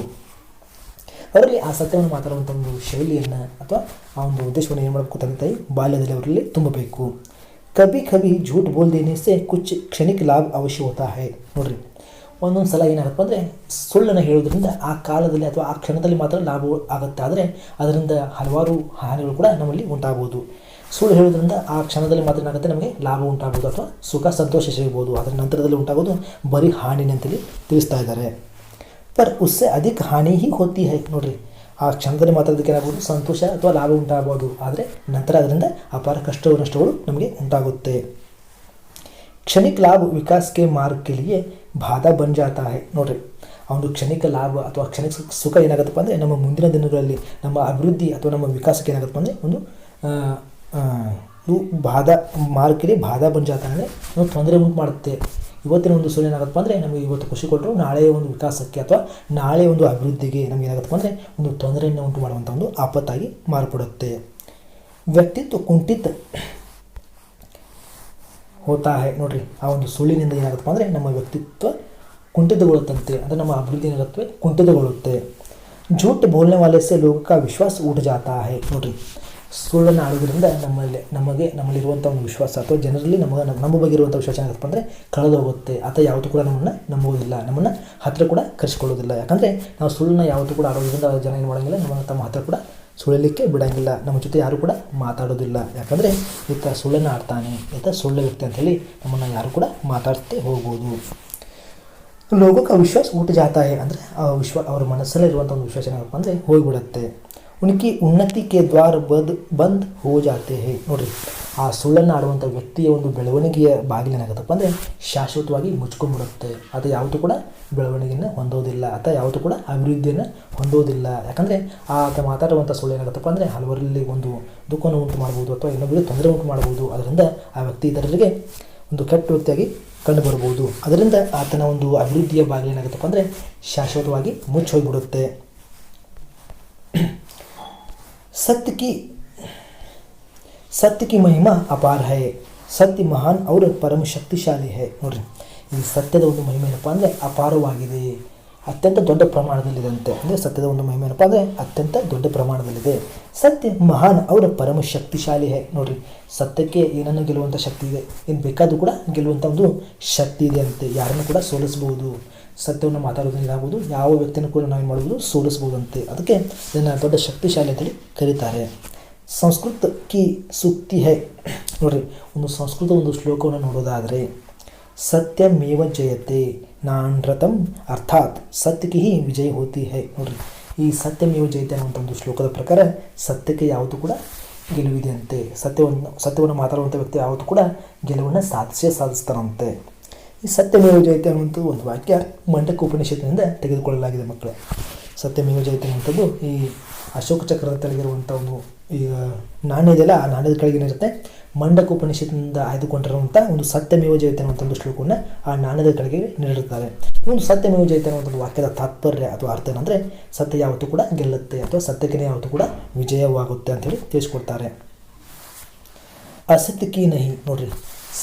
ಅವರಲ್ಲಿ ಆ ಸತ್ಯವನ್ನು ಮಾತಾಡುವಂಥ ಒಂದು ಶೈಲಿಯನ್ನು ಅಥವಾ ಆ ಒಂದು ಉದ್ದೇಶವನ್ನು ಏನು ಮಾಡಬೇಕು, ತಂದೆ ತಾಯಿ ಬಾಲ್ಯದಲ್ಲಿ ಅವರಲ್ಲಿ ತುಂಬಬೇಕು. ಕಭಿ ಕಭಿ झूठ बोल देने से कुछ क्षणिक लाभ अवश्य होता है. ನೋಡ್ರಿ, ಒಂದೊಂದು ಸಲ ಏನಾಗುತ್ತೆ ಅಂದರೆ ಸುಳ್ಳನ್ನು ಹೇಳೋದ್ರಿಂದ ಆ ಕಾಲದಲ್ಲಿ ಅಥವಾ ಆ ಕ್ಷಣದಲ್ಲಿ ಮಾತ್ರ ಲಾಭ ಆಗುತ್ತೆ, ಆದರೆ ಅದರಿಂದ ಹಲವಾರು ಹಾನಿಗಳು ಕೂಡ ನಮ್ಮಲ್ಲಿ ಉಂಟಾಗ್ಬೋದು. ಸುಳ್ಳು ಹೇಳೋದ್ರಿಂದ ಆ ಕ್ಷಣದಲ್ಲಿ ಮಾತ್ರ ಏನಾಗುತ್ತೆ, ನಮಗೆ ಲಾಭ ಉಂಟಾಗ್ಬೋದು ಅಥವಾ ಸುಖ ಸಂತೋಷ ಸಿಗ್ಬೋದು. ಅದರ ನಂತರದಲ್ಲಿ ಉಂಟಾಗೋದು ಬರೀ ಹಾನಿನೇ ಅಂತೇಳಿ ತಿಳಿಸ್ತಾ ಇದ್ದಾರೆ. ಪರ್ ಉಸ್ಸೆ ಅಧಿಕ ಹಾನಿ ಹಿ ಹೋತಿ ಹೈ. ನೋಡ್ರಿ, ಆ ಕ್ಷಣದಲ್ಲಿ ಮಾತಾಡೋದಕ್ಕೆ ಏನಾಗ್ಬೋದು, ಸಂತೋಷ ಅಥವಾ ಲಾಭ ಉಂಟಾಗ್ಬೋದು, ಆದರೆ ನಂತರ ಅದರಿಂದ ಅಪಾರ ಕಷ್ಟ ನಷ್ಟಗಳು ನಮಗೆ ಉಂಟಾಗುತ್ತೆ. ಕ್ಷಣಿಕ ಲಾಭ ವಿಕಾಸಕ್ಕೆ ಮಾರ್ಗಕ್ಕೆ ಲಿಯೆ ಬಾಧಾ ಬನ್ ಜಾತಾ ಹೈ. ನೋಡ್ರಿ, ಆ ಒಂದು ಕ್ಷಣಿಕ ಲಾಭ ಅಥವಾ ಕ್ಷಣಿಕ ಸುಖ ಏನಾಗುತ್ತಪ್ಪ ಅಂದರೆ ನಮ್ಮ ಮುಂದಿನ ದಿನಗಳಲ್ಲಿ ನಮ್ಮ ಅಭಿವೃದ್ಧಿ ಅಥವಾ ನಮ್ಮ ವಿಕಾಸಕ್ಕೆ ಏನಾಗುತ್ತಪ್ಪ ಅಂದರೆ ಒಂದು ಬಾಧಾ ಮಾರ್ಗಕ್ಕೆ ಬಾಧಾ ಬನ್ ಜಾತಾ ಅಂದರೆ ಒಂದು ತೊಂದರೆ ಉಂಟು ಮಾಡುತ್ತೆ. ಇವತ್ತಿನ ಒಂದು ಸುಳ್ಳು ಏನಾಗುತ್ತಪ್ಪ ಅಂದರೆ ನಮಗೆ ಇವತ್ತು ಖುಷಿ ಕೊಟ್ಟರು ನಾಳೆಯ ಒಂದು ವಿಕಾಸಕ್ಕೆ ಅಥವಾ ನಾಳೆಯ ಒಂದು ಅಭಿವೃದ್ಧಿಗೆ ನಮಗೆ ಏನಾಗುತ್ತಪ್ಪ ಅಂದರೆ ಒಂದು ತೊಂದರೆಯನ್ನು ಉಂಟು ಮಾಡುವಂಥ ಒಂದು ಆಪತ್ತಾಗಿ ಮಾರ್ಪಡುತ್ತೆ. ವ್ಯಕ್ತಿತ್ವ ಕುಂಠಿತ ಹೋತಾ ಹೈ. ನೋಡ್ರಿ, ಆ ಒಂದು ಸುಳ್ಳಿನಿಂದ ಏನಾಗುತ್ತಪ್ಪ ಅಂದರೆ ನಮ್ಮ ವ್ಯಕ್ತಿತ್ವ ಕುಂಠಿತಗೊಳ್ಳುತ್ತಂತೆ, ಅಂದರೆ ನಮ್ಮ ಅಭಿವೃದ್ಧಿ ಏನಾಗುತ್ತೆ, ಕುಂಠಿತಗೊಳ್ಳುತ್ತೆ. झूठ बोलने वाले से लोगों का विश्वास उठ जाता है. ನೋಡ್ರಿ, ಸುಳ್ಳನ್ನು ಆಡೋದ್ರಿಂದ ನಮ್ಮಲ್ಲಿರುವಂಥ ಒಂದು ವಿಶ್ವಾಸ ಅಥವಾ ಜನರಲ್ಲಿ ನಮ್ಮ ಬಗ್ಗೆ ಇರುವಂಥ ವಿಶ್ವಾಸ ಏನಾಗುತ್ತಪ್ಪ ಅಂದರೆ ಕಳೆದು ಹೋಗುತ್ತೆ. ಅಥವಾ ಯಾವತ್ತೂ ಕೂಡ ನಮ್ಮನ್ನು ನಂಬೋದಿಲ್ಲ, ನಮ್ಮನ್ನು ಹತ್ತಿರ ಕೂಡ ಕರೆಸ್ಕೊಳ್ಳೋದಿಲ್ಲ. ಯಾಕಂದರೆ ನಾವು ಸುಳ್ಳನ್ನು ಯಾವತ್ತೂ ಕೂಡ ಆಡೋದ್ರಿಂದ ಜನ ಏನು ಮಾಡೋಂಗಿಲ್ಲ, ನಮ್ಮನ್ನು ತಮ್ಮ ಹತ್ತಿರ ಕೂಡ ಸುಳ್ಳಲಿಕ್ಕೆ ಬಿಡೋಂಗಿಲ್ಲ, ನಮ್ಮ ಜೊತೆ ಯಾರು ಕೂಡ ಮಾತಾಡೋದಿಲ್ಲ. ಯಾಕಂದರೆ ಈತ ಸುಳ್ಳನ್ನು ಆಡ್ತಾನೆ, ಈತ ಸುಳ್ಳ ವ್ಯಕ್ತಿ ಅಂಥೇಳಿ ನಮ್ಮನ್ನು ಯಾರು ಕೂಡ ಮಾತಾಡ್ತೇ ಹೋಗ್ಬೋದು. ಲೋಗೋ ಕಾ ವಿಶ್ವಾಸ ಉठ ಜಾತಾ ಹೈ ಅಂದರೆ ಅವ್ರ ಮನಸ್ಸಲ್ಲಿರುವಂಥ ಒಂದು ವಿಶ್ವಾಸ ಏನಾಗಪ್ಪ ಅಂದರೆ ಹೋಗಿಬಿಡುತ್ತೆ. ಉನ್ಕಿ ಉನ್ನತಿ ಕೆ ದ್ವಾರ ಬಂದ್ ಹೋ ಜಾತೆ ಹೈ. ನೋಡ್ರಿ, ಆ ಸುಳ್ಳನ್ನು ಆಡುವಂಥ ವ್ಯಕ್ತಿಯ ಒಂದು ಬೆಳವಣಿಗೆಯ ಬಾಗಿಲೇನಾಗುತ್ತಪ್ಪ ಅಂದರೆ ಶಾಶ್ವತವಾಗಿ ಮುಚ್ಕೊಂಡ್ಬಿಡುತ್ತೆ. ಅದು ಯಾವತ್ತೂ ಕೂಡ ಬೆಳವಣಿಗೆಯನ್ನು ಹೊಂದೋದಿಲ್ಲ ಅಥವಾ ಯಾವತ್ತೂ ಕೂಡ ಅಭಿವೃದ್ಧಿಯನ್ನು ಹೊಂದೋದಿಲ್ಲ. ಯಾಕಂದರೆ ಆತ ಮಾತಾಡುವಂಥ ಸುಳ್ಳು ಏನಾಗುತ್ತಪ್ಪ ಅಂದರೆ ಹಲವರಲ್ಲಿ ಒಂದು ದುಃಖವನ್ನು ಉಂಟು ಮಾಡ್ಬೋದು ಅಥವಾ ಇನ್ನೊಬ್ಬರಿಗೆ ತೊಂದರೆ ಉಂಟು ಮಾಡ್ಬೋದು. ಅದರಿಂದ ಆ ವ್ಯಕ್ತಿ ಇತರರಿಗೆ ಒಂದು ಕೆಟ್ಟ ವ್ಯಕ್ತಿಯಾಗಿ ಕಂಡು ಬರ್ಬೋದು. ಅದರಿಂದ ಆತನ ಒಂದು ಅಭಿವೃದ್ಧಿಯ ಬಾಗಿಲೇನಾಗುತ್ತಪ್ಪ ಅಂದರೆ ಶಾಶ್ವತವಾಗಿ ಮುಚ್ಚೋಗಿಬಿಡುತ್ತೆ. सत्य की महिमा अपार है. सत्य महान और परम शक्तिशाली है. ನೋಡ್ರಿ, ಈ ಸತ್ಯದ ಒಂದು ಮಹಿಮೆ ಏನಪ್ಪ ಅಂದರೆ ಅಪಾರವಾಗಿದೆ, ಅತ್ಯಂತ ದೊಡ್ಡ ಪ್ರಮಾಣದಲ್ಲಿದೆ. ಅಂದರೆ ಸತ್ಯದ ಒಂದು ಮಹಿಮೆ ಏನಪ್ಪ ಅಂದರೆ ಅತ್ಯಂತ ದೊಡ್ಡ ಪ್ರಮಾಣದಲ್ಲಿದೆ. ಸತ್ಯ ಮಹಾನ್ ಅವರ ಪರಮ ಶಕ್ತಿಶಾಲಿ ಹೈ. ನೋಡ್ರಿ, ಸತ್ಯಕ್ಕೆ ಏನನ್ನು ಗೆಲ್ಲುವಂಥ ಶಕ್ತಿ ಇದೆ, ಏನು ಬೇಕಾದರೂ ಕೂಡ ಗೆಲ್ಲುವಂಥ ಒಂದು ಶಕ್ತಿ ಇದೆ ಅಂತೆ. ಯಾರನ್ನು ಕೂಡ ಸೋಲಿಸ್ಬೋದು. ಸತ್ಯವನ್ನು ಮಾತಾಡೋದ್ರಿಂದ ಆಗ್ಬೋದು, ಯಾವ ವ್ಯಕ್ತಿಯನ್ನು ಕೂಡ ನಾವೇನು ಮಾಡ್ಬೋದು, ಸೋಲಿಸ್ಬೋದಂತೆ. ಅದಕ್ಕೆ ಇದನ್ನು ದೊಡ್ಡ ಶಕ್ತಿಶಾಲಿ ಅಂತೇಳಿ ಕರೀತಾರೆ. ಸಂಸ್ಕೃತ ಕಿ ಸೂಕ್ತಿ ಹೈ. ನೋಡ್ರಿ, ಒಂದು ಸಂಸ್ಕೃತ ಒಂದು ಶ್ಲೋಕವನ್ನು ನೋಡೋದಾದರೆ ಸತ್ಯಮೇವ ಜಯತೆ ನಾನೃತಂ ಅರ್ಥಾತ್ ಸತ್ಯಕ್ಕೆ ಹಿ ವಿಜಯ ಹೋತಿ ಹೈ. ನೋಡ್ರಿ, ಈ ಸತ್ಯಮೇವ ಜಯತೆ ಅನ್ನುವಂಥ ಒಂದು ಶ್ಲೋಕದ ಪ್ರಕಾರ ಸತ್ಯಕ್ಕೆ ಯಾವತ್ತೂ ಕೂಡ ಗೆಲುವಿದೆ ಅಂತೆ. ಸತ್ಯವನ್ನು ಮಾತಾಡುವಂಥ ವ್ಯಕ್ತಿ ಯಾವತ್ತೂ ಕೂಡ ಗೆಲುವನ್ನು ಸಾಧಿಸ್ತಾರಂತೆ. ಈ ಸತ್ಯಮೇವ ಜಯತೆ ಅನ್ನುವಂಥ ಒಂದು ವಾಕ್ಯ ಮಂಡಕ ಉಪನಿಷತ್ತಿನಿಂದ ತೆಗೆದುಕೊಳ್ಳಲಾಗಿದೆ ಮಕ್ಕಳೇ. ಸತ್ಯಮೇವ ಜಯತೆ ಅನ್ನುವಂಥದ್ದು ಈ ಅಶೋಕ ಚಕ್ರದ ತೆಗೆದಿರುವಂಥ ಒಂದು ಈಗ ನಾಣ್ಯ ಇದೆಯಲ್ಲ, ಆ ನಾಣ್ಯದ ಕೆಳಗೆ ಏನಿರುತ್ತೆ, ಮಂಡಕ ಉಪನಿಷತ್ತಿನಿಂದ ಆಯ್ದುಕೊಂಡಿರುವಂಥ ಒಂದು ಸತ್ಯಮೇವ ಜಯತೆ ಅನ್ನುವಂಥ ಒಂದು ಶ್ಲೋಕವನ್ನು ಆ ನಾಣ್ಯದ ಕೆಳಗೆ ನೀಡಿರುತ್ತಾರೆ. ಈ ಒಂದು ಸತ್ಯಮೇವ ಜಯತೆ ಅನ್ನುವಂಥ ಒಂದು ವಾಕ್ಯದ ತಾತ್ಪರ್ಯ ಅಥವಾ ಅರ್ಥ ಏನಂದರೆ ಸತ್ಯ ಯಾವತ್ತೂ ಕೂಡ ಗೆಲ್ಲುತ್ತೆ ಅಥವಾ ಸತ್ಯಕ್ಕೆ ಯಾವತ್ತೂ ಕೂಡ ವಿಜಯವಾಗುತ್ತೆ ಅಂತೇಳಿ ತಿಳಿಸ್ಕೊಡ್ತಾರೆ. ಅಸತ್ಯಕ್ಕೆ ನಹಿ, ನೋಡ್ರಿ,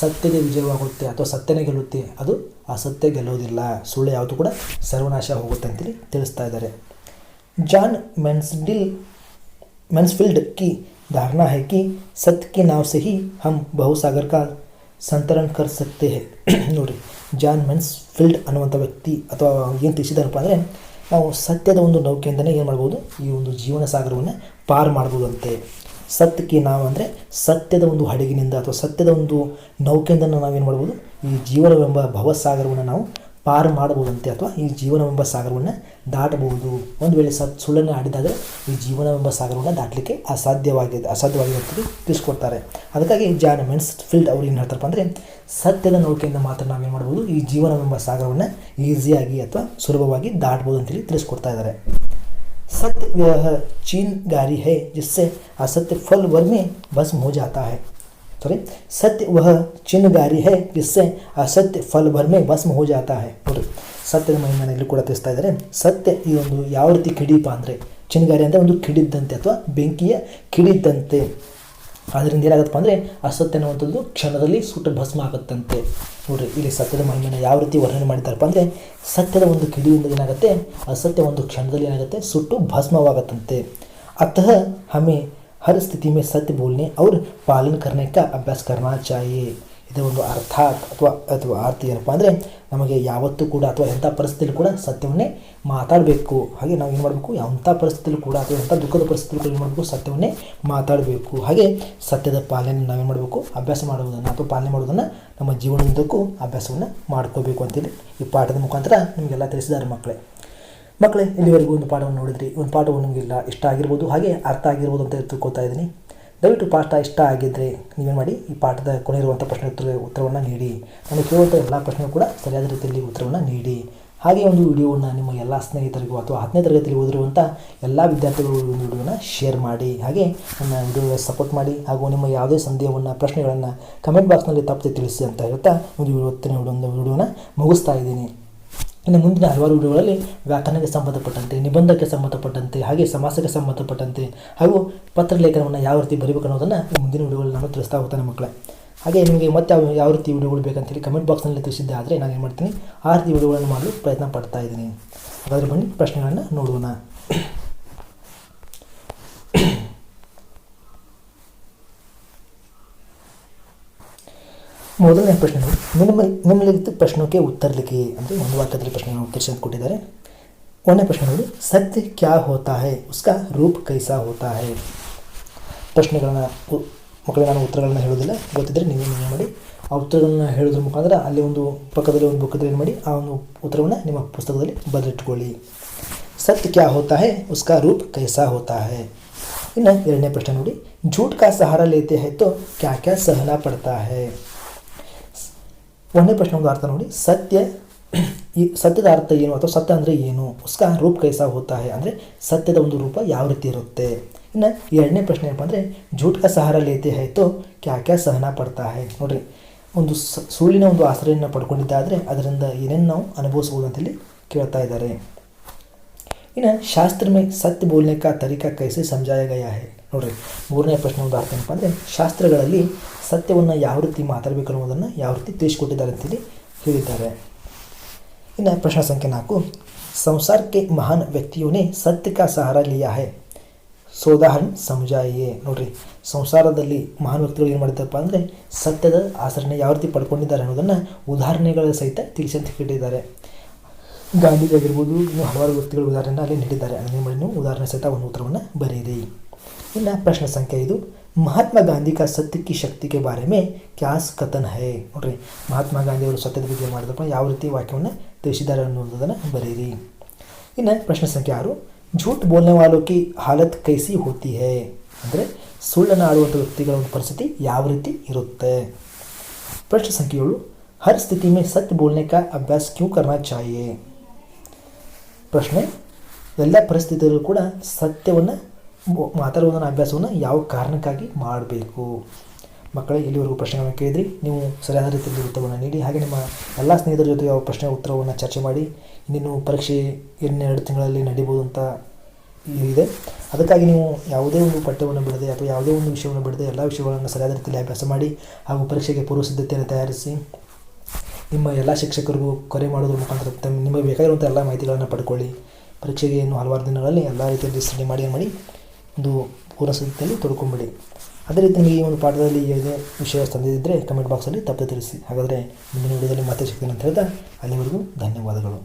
ಸತ್ಯಗೆ ವಿಜಯವಾಗುತ್ತೆ ಅಥವಾ ಸತ್ಯನೇ ಗೆಲ್ಲುತ್ತೆ, ಅದು ಅಸತ್ಯ ಗೆಲ್ಲೋದಿಲ್ಲ, ಸುಳ್ಳು ಯಾವುದು ಕೂಡ ಸರ್ವನಾಶ ಹೋಗುತ್ತೆ ಅಂತೇಳಿ ತಿಳಿಸ್ತಾ ಇದ್ದಾರೆ. ಜಾನ್ मैन्सफील्ड की धारणा है कि सत्य के नाव से ही हम बहुसागर का ಸಂತರಣ कर सकते हैं. ನೋಡಿರಿ, ಜಾನ್ ಮೆನ್ಸ್ಫೀಲ್ಡ್ ಅನ್ನುವಂಥ ವ್ಯಕ್ತಿ ಅಥವಾ ಏನು ತಿಳಿಸಿದಾರಪ್ಪ ಅಂದರೆ, ನಾವು ಸತ್ಯದ ಒಂದು ನೌಕೆಯಿಂದನೇ ಏನು ಮಾಡ್ಬೋದು, ಈ ಒಂದು ಜೀವನ ಸಾಗರವನ್ನು ಪಾರು ಮಾಡ್ಬೋದು ಅಂತೆ. ಸತ್ಯಕ್ಕೆ ನಾವು ಅಂದರೆ ಸತ್ಯದ ಒಂದು ಹಡಗಿನಿಂದ ಅಥವಾ ಸತ್ಯದ ಒಂದು ನೌಕೆಯಿಂದ ನಾವೇನು ಮಾಡ್ಬೋದು, ಈ ಜೀವನವೆಂಬ ಭವಸಾಗರವನ್ನು ನಾವು ಪಾರು ಮಾಡಬಹುದಂತೆ ಅಥವಾ ಈ ಜೀವನವೆಂಬ ಸಾಗರವನ್ನು ದಾಟಬಹುದು. ಒಂದು ವೇಳೆ ಸುಳ್ಳನ್ನು ಆಡಿದಾಗ ಈ ಜೀವನವೆಂಬ ಸಾಗರವನ್ನು ದಾಟಲಿಕ್ಕೆ ಅಸಾಧ್ಯವಾಗಿದೆ ಅಂತೇಳಿ ತಿಳಿಸ್ಕೊಡ್ತಾರೆ. ಅದಕ್ಕಾಗಿ ಜಾನ್ ಮೆನ್ಸ್ಫೀಲ್ಡ್ ಅವರು ಏನು ಹೇಳ್ತಾರಪ್ಪ ಅಂದರೆ, ಸತ್ಯದ ನೌಕೆಯಿಂದ ಮಾತ್ರ ನಾವೇನು ಮಾಡ್ಬೋದು, ಈ ಜೀವನವೆಂಬ ಸಾಗರವನ್ನು ಈಸಿಯಾಗಿ ಅಥವಾ ಸುಲಭವಾಗಿ ದಾಟಬಹುದು ಅಂತೇಳಿ ತಿಳಿಸ್ಕೊಡ್ತಾ ಇದ್ದಾರೆ. सत्य वह चिनगारी है जिससे असत्य फल भर में भस्म हो जाता है. सॉरी, सत्य वह चिनगारी है जिससे असत्य फल भर में भस्म हो जाता है. ನೋಡಿ, ಸತ್ಯದ ಮಹಿಮೆಯನ್ನು ಇಲ್ಲಿ ಕೂಡ ತಿಳಿಸ್ತಾ ಇದ್ದಾರೆ. ಸತ್ಯ ಈ ಒಂದು ಯಾವ ರೀತಿ ಕಿಡಿಪ ಅಂದರೆ, ಚಿನಗಾರಿ ಅಂದರೆ ಒಂದು ಕಿಡಿದ್ದಂತೆ ಅಥವಾ ಬೆಂಕಿಯ ಕಿಡಿದ್ದಂತೆ. ಅದರಿಂದ ಏನಾಗುತ್ತಪ್ಪ ಅಂದರೆ ಅಸತ್ಯ ಅನ್ನುವಂಥದ್ದು ಕ್ಷಣದಲ್ಲಿ ಸುಟ್ಟು ಭಸ್ಮ ಆಗುತ್ತಂತೆ. ನೋಡಿರಿ, ಇಲ್ಲಿ ಸತ್ಯದ ಮಹಿಮೆಯನ್ನು ಯಾವ ರೀತಿ ವರ್ಣನೆ ಮಾಡಿದ್ದಾರಪ್ಪ ಅಂದರೆ, ಸತ್ಯದ ಒಂದು ಕಿಡಿಯಿಂದ ಏನಾಗುತ್ತೆ, ಅಸತ್ಯ ಒಂದು ಕ್ಷಣದಲ್ಲಿ ಏನಾಗುತ್ತೆ, ಸುಟ್ಟು ಭಸ್ಮವಾಗತ್ತಂತೆ. अतः हमें हर स्थिति में सत्य बोलने और पालन करने का अभ्यास करना चाहिए. ಇದರ ಒಂದು ಅರ್ಥ ಅಥವಾ ಅರ್ಥ ಏನಪ್ಪ ಅಂದರೆ, ನಮಗೆ ಯಾವತ್ತೂ ಕೂಡ ಅಥವಾ ಎಂಥ ಪರಿಸ್ಥಿತಿಯಲ್ಲಿ ಕೂಡ ಸತ್ಯವನ್ನೇ ಮಾತಾಡಬೇಕು. ಹಾಗೆ ನಾವು ಏನು ಮಾಡಬೇಕು, ಎಂಥ ಪರಿಸ್ಥಿತಿಯಲ್ಲಿ ಕೂಡ ಅಥವಾ ಎಂಥ ದುಃಖದ ಪರಿಸ್ಥಿತಿಯಲ್ಲಿ ಕೂಡ ಏನು ಮಾಡಬೇಕು, ಸತ್ಯವನ್ನೇ ಮಾತಾಡಬೇಕು. ಹಾಗೆ ಸತ್ಯದ ಪಾಲನೆ ನಾವೇನು ಮಾಡಬೇಕು, ಅಭ್ಯಾಸ ಮಾಡುವುದನ್ನು ಅಥವಾ ಪಾಲನೆ ಮಾಡುವುದನ್ನು ನಮ್ಮ ಜೀವನದುದ್ದಕ್ಕೂ ಅಭ್ಯಾಸವನ್ನು ಮಾಡ್ಕೋಬೇಕು ಅಂತೇಳಿ ಈ ಪಾಠದ ಮುಖಾಂತರ ನಿಮಗೆಲ್ಲ ತಿಳಿಸಿದ್ದಾರೆ. ಮಕ್ಕಳೇ, ಇಲ್ಲಿವರೆಗೂ ಒಂದು ಪಾಠವನ್ನು ನೋಡಿದ್ರಿ. ಒಂದು ಪಾಠವು ನಿಮಗೆಲ್ಲ ಇಷ್ಟ ಆಗಿರ್ಬೋದು, ಹಾಗೆ ಅರ್ಥ ಆಗಿರ್ಬೋದು ಅಂತ ತಿಳ್ಕೊತಾ ಇದ್ದೀನಿ. ದಯವಿಟ್ಟು ಪಾಠ ಇಷ್ಟ ಆಗಿದ್ದರೆ ನೀವೇನು ಮಾಡಿ, ಈ ಪಾಠದ ಕೊನೆಯಿರುವಂಥ ಪ್ರಶ್ನೆ ಉತ್ತರವನ್ನು ನೀಡಿ. ನಾನು ಕೇಳುವಂಥ ಎಲ್ಲ ಪ್ರಶ್ನೆಗೂ ಕೂಡ ಸರಿಯಾದ ರೀತಿಯಲ್ಲಿ ಉತ್ತರವನ್ನು ನೀಡಿ. ಹಾಗೆ ಒಂದು ವಿಡಿಯೋವನ್ನು ನಿಮ್ಮ ಎಲ್ಲ ಸ್ನೇಹಿತರಿಗೂ ಅಥವಾ 10ನೇ ತರಗತಿಯಲ್ಲಿ ಓದಿರುವಂಥ ಎಲ್ಲ ವಿದ್ಯಾರ್ಥಿಗಳು ಒಂದು ವಿಡಿಯೋನ ಶೇರ್ ಮಾಡಿ. ಹಾಗೆ ನನ್ನ ವಿಡಿಯೋಗೆ ಸಪೋರ್ಟ್ ಮಾಡಿ. ಹಾಗೂ ನಿಮ್ಮ ಯಾವುದೇ ಸಂದೇಹವನ್ನು, ಪ್ರಶ್ನೆಗಳನ್ನು ಕಮೆಂಟ್ ಬಾಕ್ಸ್ನಲ್ಲಿ ತಪ್ಪದೆ ತಿಳಿಸಿ ಅಂತ ಹೇಳ್ತಾ ಒಂದು ಇವತ್ತಿನ ವಿಡಿಯೋನ ಮುಗಿಸ್ತಾ ಇದ್ದೀನಿ. ಇನ್ನು ಮುಂದಿನ ಹಲವಾರು ವಿಡಿಯೋಗಳಲ್ಲಿ ವ್ಯಾಕರಣಕ್ಕೆ ಸಂಬಂಧಪಟ್ಟಂತೆ, ನಿಬಂಧಕ್ಕೆ ಸಂಬಂಧಪಟ್ಟಂತೆ, ಹಾಗೆ ಸಮಾಸಕ್ಕೆ ಸಂಬಂಧಪಟ್ಟಂತೆ ಹಾಗೂ ಪತ್ರಲೇಖನವನ್ನು ಯಾವ ರೀತಿ ಬರೀಬೇಕು ಅನ್ನೋದನ್ನು ಮುಂದಿನ ವಿಡಿಯೋಗಳಲ್ಲಿ ನಾನು ತಿಳಿಸ್ತಾ ಹೋಗ್ತಾನೆ ಮಕ್ಕಳೇ. ಹಾಗೆ ನಿಮಗೆ ಮತ್ತೆ ಯಾವ ರೀತಿ ವಿಡಿಯೋಗಳು ಬೇಕಂತೇಳಿ ಕಮೆಂಟ್ ಬಾಕ್ಸ್ನಲ್ಲಿ ತಿಳಿಸಿದ್ದೆ ಆದರೆ ನಾನು ಏನು ಮಾಡ್ತೀನಿ, ಆ ರೀತಿ ವಿಡಿಯೋಗಳನ್ನು ಮಾಡಲು ಪ್ರಯತ್ನ ಪಡ್ತಾ ಇದ್ದೀನಿ. ಹಾಗಾದರೆ ಬನ್ನಿ ಪ್ರಶ್ನೆಗಳನ್ನು ನೋಡೋಣ. ಮೊದಲನೇ ಪ್ರಶ್ನೆ ನೋಡಿ, ನಿಮ್ಮಲಿಖಿತ ಪ್ರಶ್ನಕ್ಕೆ ಉತ್ತರ ಲಿಖಿ ಅಂದರೆ ಒಂದು ವಾಕ್ಯದಲ್ಲಿ ಪ್ರಶ್ನೆಯನ್ನು ಉತ್ತರಿಸಿ ಅಂತ ಕೊಟ್ಟಿದ್ದಾರೆ. ಒಂದನೇ ಪ್ರಶ್ನೆ ನೋಡಿ, ಸತ್ಯ ಕ್ಯಾ ಹೋತಾ ಹೈ, ಉಸ್ಕಾ ರೂಪ್ ಕೈಸಾ ಹೋತಾ ಹೈ. ಪ್ರಶ್ನೆಗಳನ್ನು ಮಕ್ಕಳಿಗೆ ನಾನು ಉತ್ತರಗಳನ್ನು ಹೇಳೋದಿಲ್ಲ, ಗೊತ್ತಿದ್ದರೆ ನೀವೇ ಮಾಡಿ ಆ ಉತ್ತರಗಳನ್ನು ಹೇಳೋದ್ರ ಮುಖಾಂತರ ಅಲ್ಲಿ ಒಂದು ಪಕ್ಕದಲ್ಲಿ ಒಂದು ಬುಕ್ಕದಲ್ಲಿ ಏನು ಮಾಡಿ ಆ ಒಂದು ಉತ್ತರವನ್ನು ನಿಮ್ಮ ಪುಸ್ತಕದಲ್ಲಿ ಬರೆದಿಟ್ಕೊಳ್ಳಿ. ಸತ್ಯ ಕ್ಯಾ ಹೋತಾ ಹೈ, ಉಸ್ಕಾ ರೂಪ್ ಕೈಸಾ ಹೋತಾ ಹೈ. ಇನ್ನು ಎರಡನೇ ಪ್ರಶ್ನೆ ನೋಡಿ, झूठ का सहारा लेते हैं तो क्या क्या सहना पड़ता है. ಒಂದನೇ ಪ್ರಶ್ನೆ ಒಂದು ಅರ್ಥ ನೋಡಿ, ಸತ್ಯದ ಅರ್ಥ ಏನು ಅಥವಾ ಸತ್ಯ ಅಂದರೆ ಏನು, ಉಸ್ಕಾ ರೂಪ್ ಕೈಸಾ ಹೋತಾ ಹೈ ಅಂದರೆ ಸತ್ಯದ ಒಂದು ರೂಪ ಯಾವ ರೀತಿ ಇರುತ್ತೆ. ಇನ್ನು ಎರಡನೇ ಪ್ರಶ್ನೆ ಏನಪ್ಪ ಅಂದರೆ, झूठ का सहारा लेते हैं तो क्या क्या सहना पड़ता है. ನೋಡಿರಿ, ಒಂದು ಸುಳ್ಳಿನ ಒಂದು ಆಶ್ರಯವನ್ನು ಪಡ್ಕೊಂಡಿದ್ದಾದರೆ ಅದರಿಂದ ಏನೇನು ನಾವು ಅನುಭವಿಸ್ಬೋದು ಅಂತೇಳಿ ಕೇಳ್ತಾ ಇದ್ದಾರೆ. ಇನ್ನು ಶಾಸ್ತ್ರ ಮೇ ಸತ್ಯ ಬೋಲ್ನೆ ಕಾ ತರೀಕಾ ಕೈಸೆ ಸಮಜಾಯ ಗಯಾ ಹೈ. ನೋಡಿರಿ, ಮೂರನೇ ಪ್ರಶ್ನೆ ಒಂದು ಅರ್ಥ ಏನಪ್ಪ ಅಂದರೆ, ಶಾಸ್ತ್ರಗಳಲ್ಲಿ ಸತ್ಯವನ್ನು ಯಾವ ರೀತಿ ಮಾತಾಡಬೇಕು ಅನ್ನೋದನ್ನು ಯಾವ ರೀತಿ ತಿಳಿಸ್ಕೊಟ್ಟಿದ್ದಾರೆ ಅಂತೇಳಿ ಹೇಳಿದ್ದಾರೆ. ಇನ್ನು ಪ್ರಶ್ನೆ ಸಂಖ್ಯೆ 4, ಸಂಸಾರಕ್ಕೆ ಮಹಾನ್ ವ್ಯಕ್ತಿಯೋನೇ ಸತ್ಯ ಕಾ ಸಹಾರ ಲಿಯಾ ಹೈ, ಸೋದಾಹರಣೆ ಸಮಜಾಯಿಯೇ. ನೋಡಿರಿ, ಸಂಸಾರದಲ್ಲಿ ಮಹಾನ್ ವ್ಯಕ್ತಿಗಳು ಏನು ಮಾಡಿದ್ದಾರಪ್ಪ ಅಂದರೆ ಸತ್ಯದ ಆಚರಣೆ ಯಾವ ರೀತಿ ಪಡ್ಕೊಂಡಿದ್ದಾರೆ ಅನ್ನೋದನ್ನು ಉದಾಹರಣೆಗಳ ಸಹಿತ ತಿಳಿಸಿ ಅಂತ ಕೇಳಿದ್ದಾರೆ. ಗಾಂಧೀಜಿ ಆಗಿರ್ಬೋದು, ಇನ್ನೂ ಹಲವಾರು ವ್ಯಕ್ತಿಗಳ ಉದಾಹರಣೆಯನ್ನು ಅಲ್ಲಿ ನೀಡಿದ್ದಾರೆ. ಅದನ್ನೇ ಮಾಡಿ ನೀವು ಉದಾಹರಣೆ ಸಹಿತ ಒಂದು ಉತ್ತರವನ್ನು ಬರೆಯಿರಿ. ಇನ್ನು ಪ್ರಶ್ನೆ ಸಂಖ್ಯೆ 5, ಮಹಾತ್ಮ ಗಾಂಧಿ ಕಾ ಸತ್ಯ ಕಿ ಶಕ್ತಿ ಕೆ ಬಾರೆ ಮೇ ಕ್ಯಾ ಕಥನ್ ಹೈ. ನೋಡಿರಿ, ಮಹಾತ್ಮ ಗಾಂಧಿಯವರು ಸತ್ಯದ ಬಗ್ಗೆ ಮಾಡಿದಪ್ಪ ಯಾವ ರೀತಿ ವಾಕ್ಯವನ್ನು ತಿಳಿಸಿದ್ದಾರೆ ಅನ್ನೋದನ್ನು ಬರೆಯಿರಿ. ಇನ್ನು ಪ್ರಶ್ನೆ ಸಂಖ್ಯೆ 6, झूठ बोलने वालों की हालत कैसी होती है ಅಂದರೆ ಸುಳ್ಳನ್ನು ಆಡುವಂಥ ವ್ಯಕ್ತಿಗಳ ಒಂದು ಪರಿಸ್ಥಿತಿ ಯಾವ ರೀತಿ ಇರುತ್ತೆ. ಪ್ರಶ್ನೆ ಸಂಖ್ಯೆ 7, हर स्थिति में सत्य बोलने का अभ्यास क्यों करना चाहिए. ಪ್ರಶ್ನೆ, ಎಲ್ಲ ಪರಿಸ್ಥಿತಿಯಲ್ಲೂ ಕೂಡ ಸತ್ಯವನ್ನು ಮಾತಾಡುವುದನ್ನು ಅಭ್ಯಾಸವನ್ನು ಯಾವ ಕಾರಣಕ್ಕಾಗಿ ಮಾಡಬೇಕು. ಮಕ್ಕಳೇ, ಇಲ್ಲಿವರೆಗೂ ಪ್ರಶ್ನೆಗಳನ್ನು ಕೇಳಿದ್ರಿ. ನೀವು ಸರಿಯಾದ ರೀತಿಯಲ್ಲಿ ಉತ್ತರವನ್ನು ನೀಡಿ, ಹಾಗೆ ನಿಮ್ಮ ಎಲ್ಲ ಸ್ನೇಹಿತರ ಜೊತೆ ಯಾವ ಪ್ರಶ್ನೆ ಉತ್ತರವನ್ನು ಚರ್ಚೆ ಮಾಡಿ. ಇನ್ನೇನು ಪರೀಕ್ಷೆ 2 ತಿಂಗಳಲ್ಲಿ ನಡೀಬೋದು ಅಂತ ಇದೆ. ಅದಕ್ಕಾಗಿ ನೀವು ಯಾವುದೇ ಒಂದು ಪಠ್ಯವನ್ನು ಬಿಡದೆ ಅಥವಾ ಯಾವುದೇ ಒಂದು ವಿಷಯವನ್ನು ಬಿಡದೆ ಎಲ್ಲ ವಿಷಯಗಳನ್ನು ಸರಿಯಾದ ರೀತಿಯಲ್ಲಿ ಅಭ್ಯಾಸ ಮಾಡಿ ಹಾಗೂ ಪರೀಕ್ಷೆಗೆ ಪೂರ್ವ ಸಿದ್ಧತೆಯನ್ನು ತಯಾರಿಸಿ ನಿಮ್ಮ ಎಲ್ಲ ಶಿಕ್ಷಕರಿಗೂ ಕರೆ ಮಾಡೋದ್ರ ಮುಖಾಂತರ ನಿಮಗೆ ಬೇಕಾಗಿರುವಂಥ ಎಲ್ಲ ಮಾಹಿತಿಗಳನ್ನು ಪಡ್ಕೊಳ್ಳಿ. ಪರೀಕ್ಷೆಗೆ ಇನ್ನು ಹಲವಾರು ದಿನಗಳಲ್ಲಿ ಎಲ್ಲ ರೀತಿಯಲ್ಲಿ ಸ್ಟಡಿ ಮಾಡಿ ಒಂದು ಪೂರ್ವ ಸಿದ್ಧತೆಯಲ್ಲಿ ತೊಡ್ಕೊಂಬಿಡಿ. ಅದೇ ರೀತಿ ನಿಮಗೆ ಈ ಒಂದು ಪಾಠದಲ್ಲಿ ಯಾವುದೇ ವಿಷಯ ತಂದಿದ್ದರೆ ಕಮೆಂಟ್ ಬಾಕ್ಸಲ್ಲಿ ತಪ್ಪದೆ ತಿಳಿಸಿ. ಹಾಗಾದರೆ ಮುಂದಿನ ವಿಡಿಯೋದಲ್ಲಿ ಮತ್ತೆ ಸಿಗ್ತೀನಿ ಅಂತ ಹೇಳ್ತಾ ಅಲ್ಲಿವರೆಗೂ ಧನ್ಯವಾದಗಳು.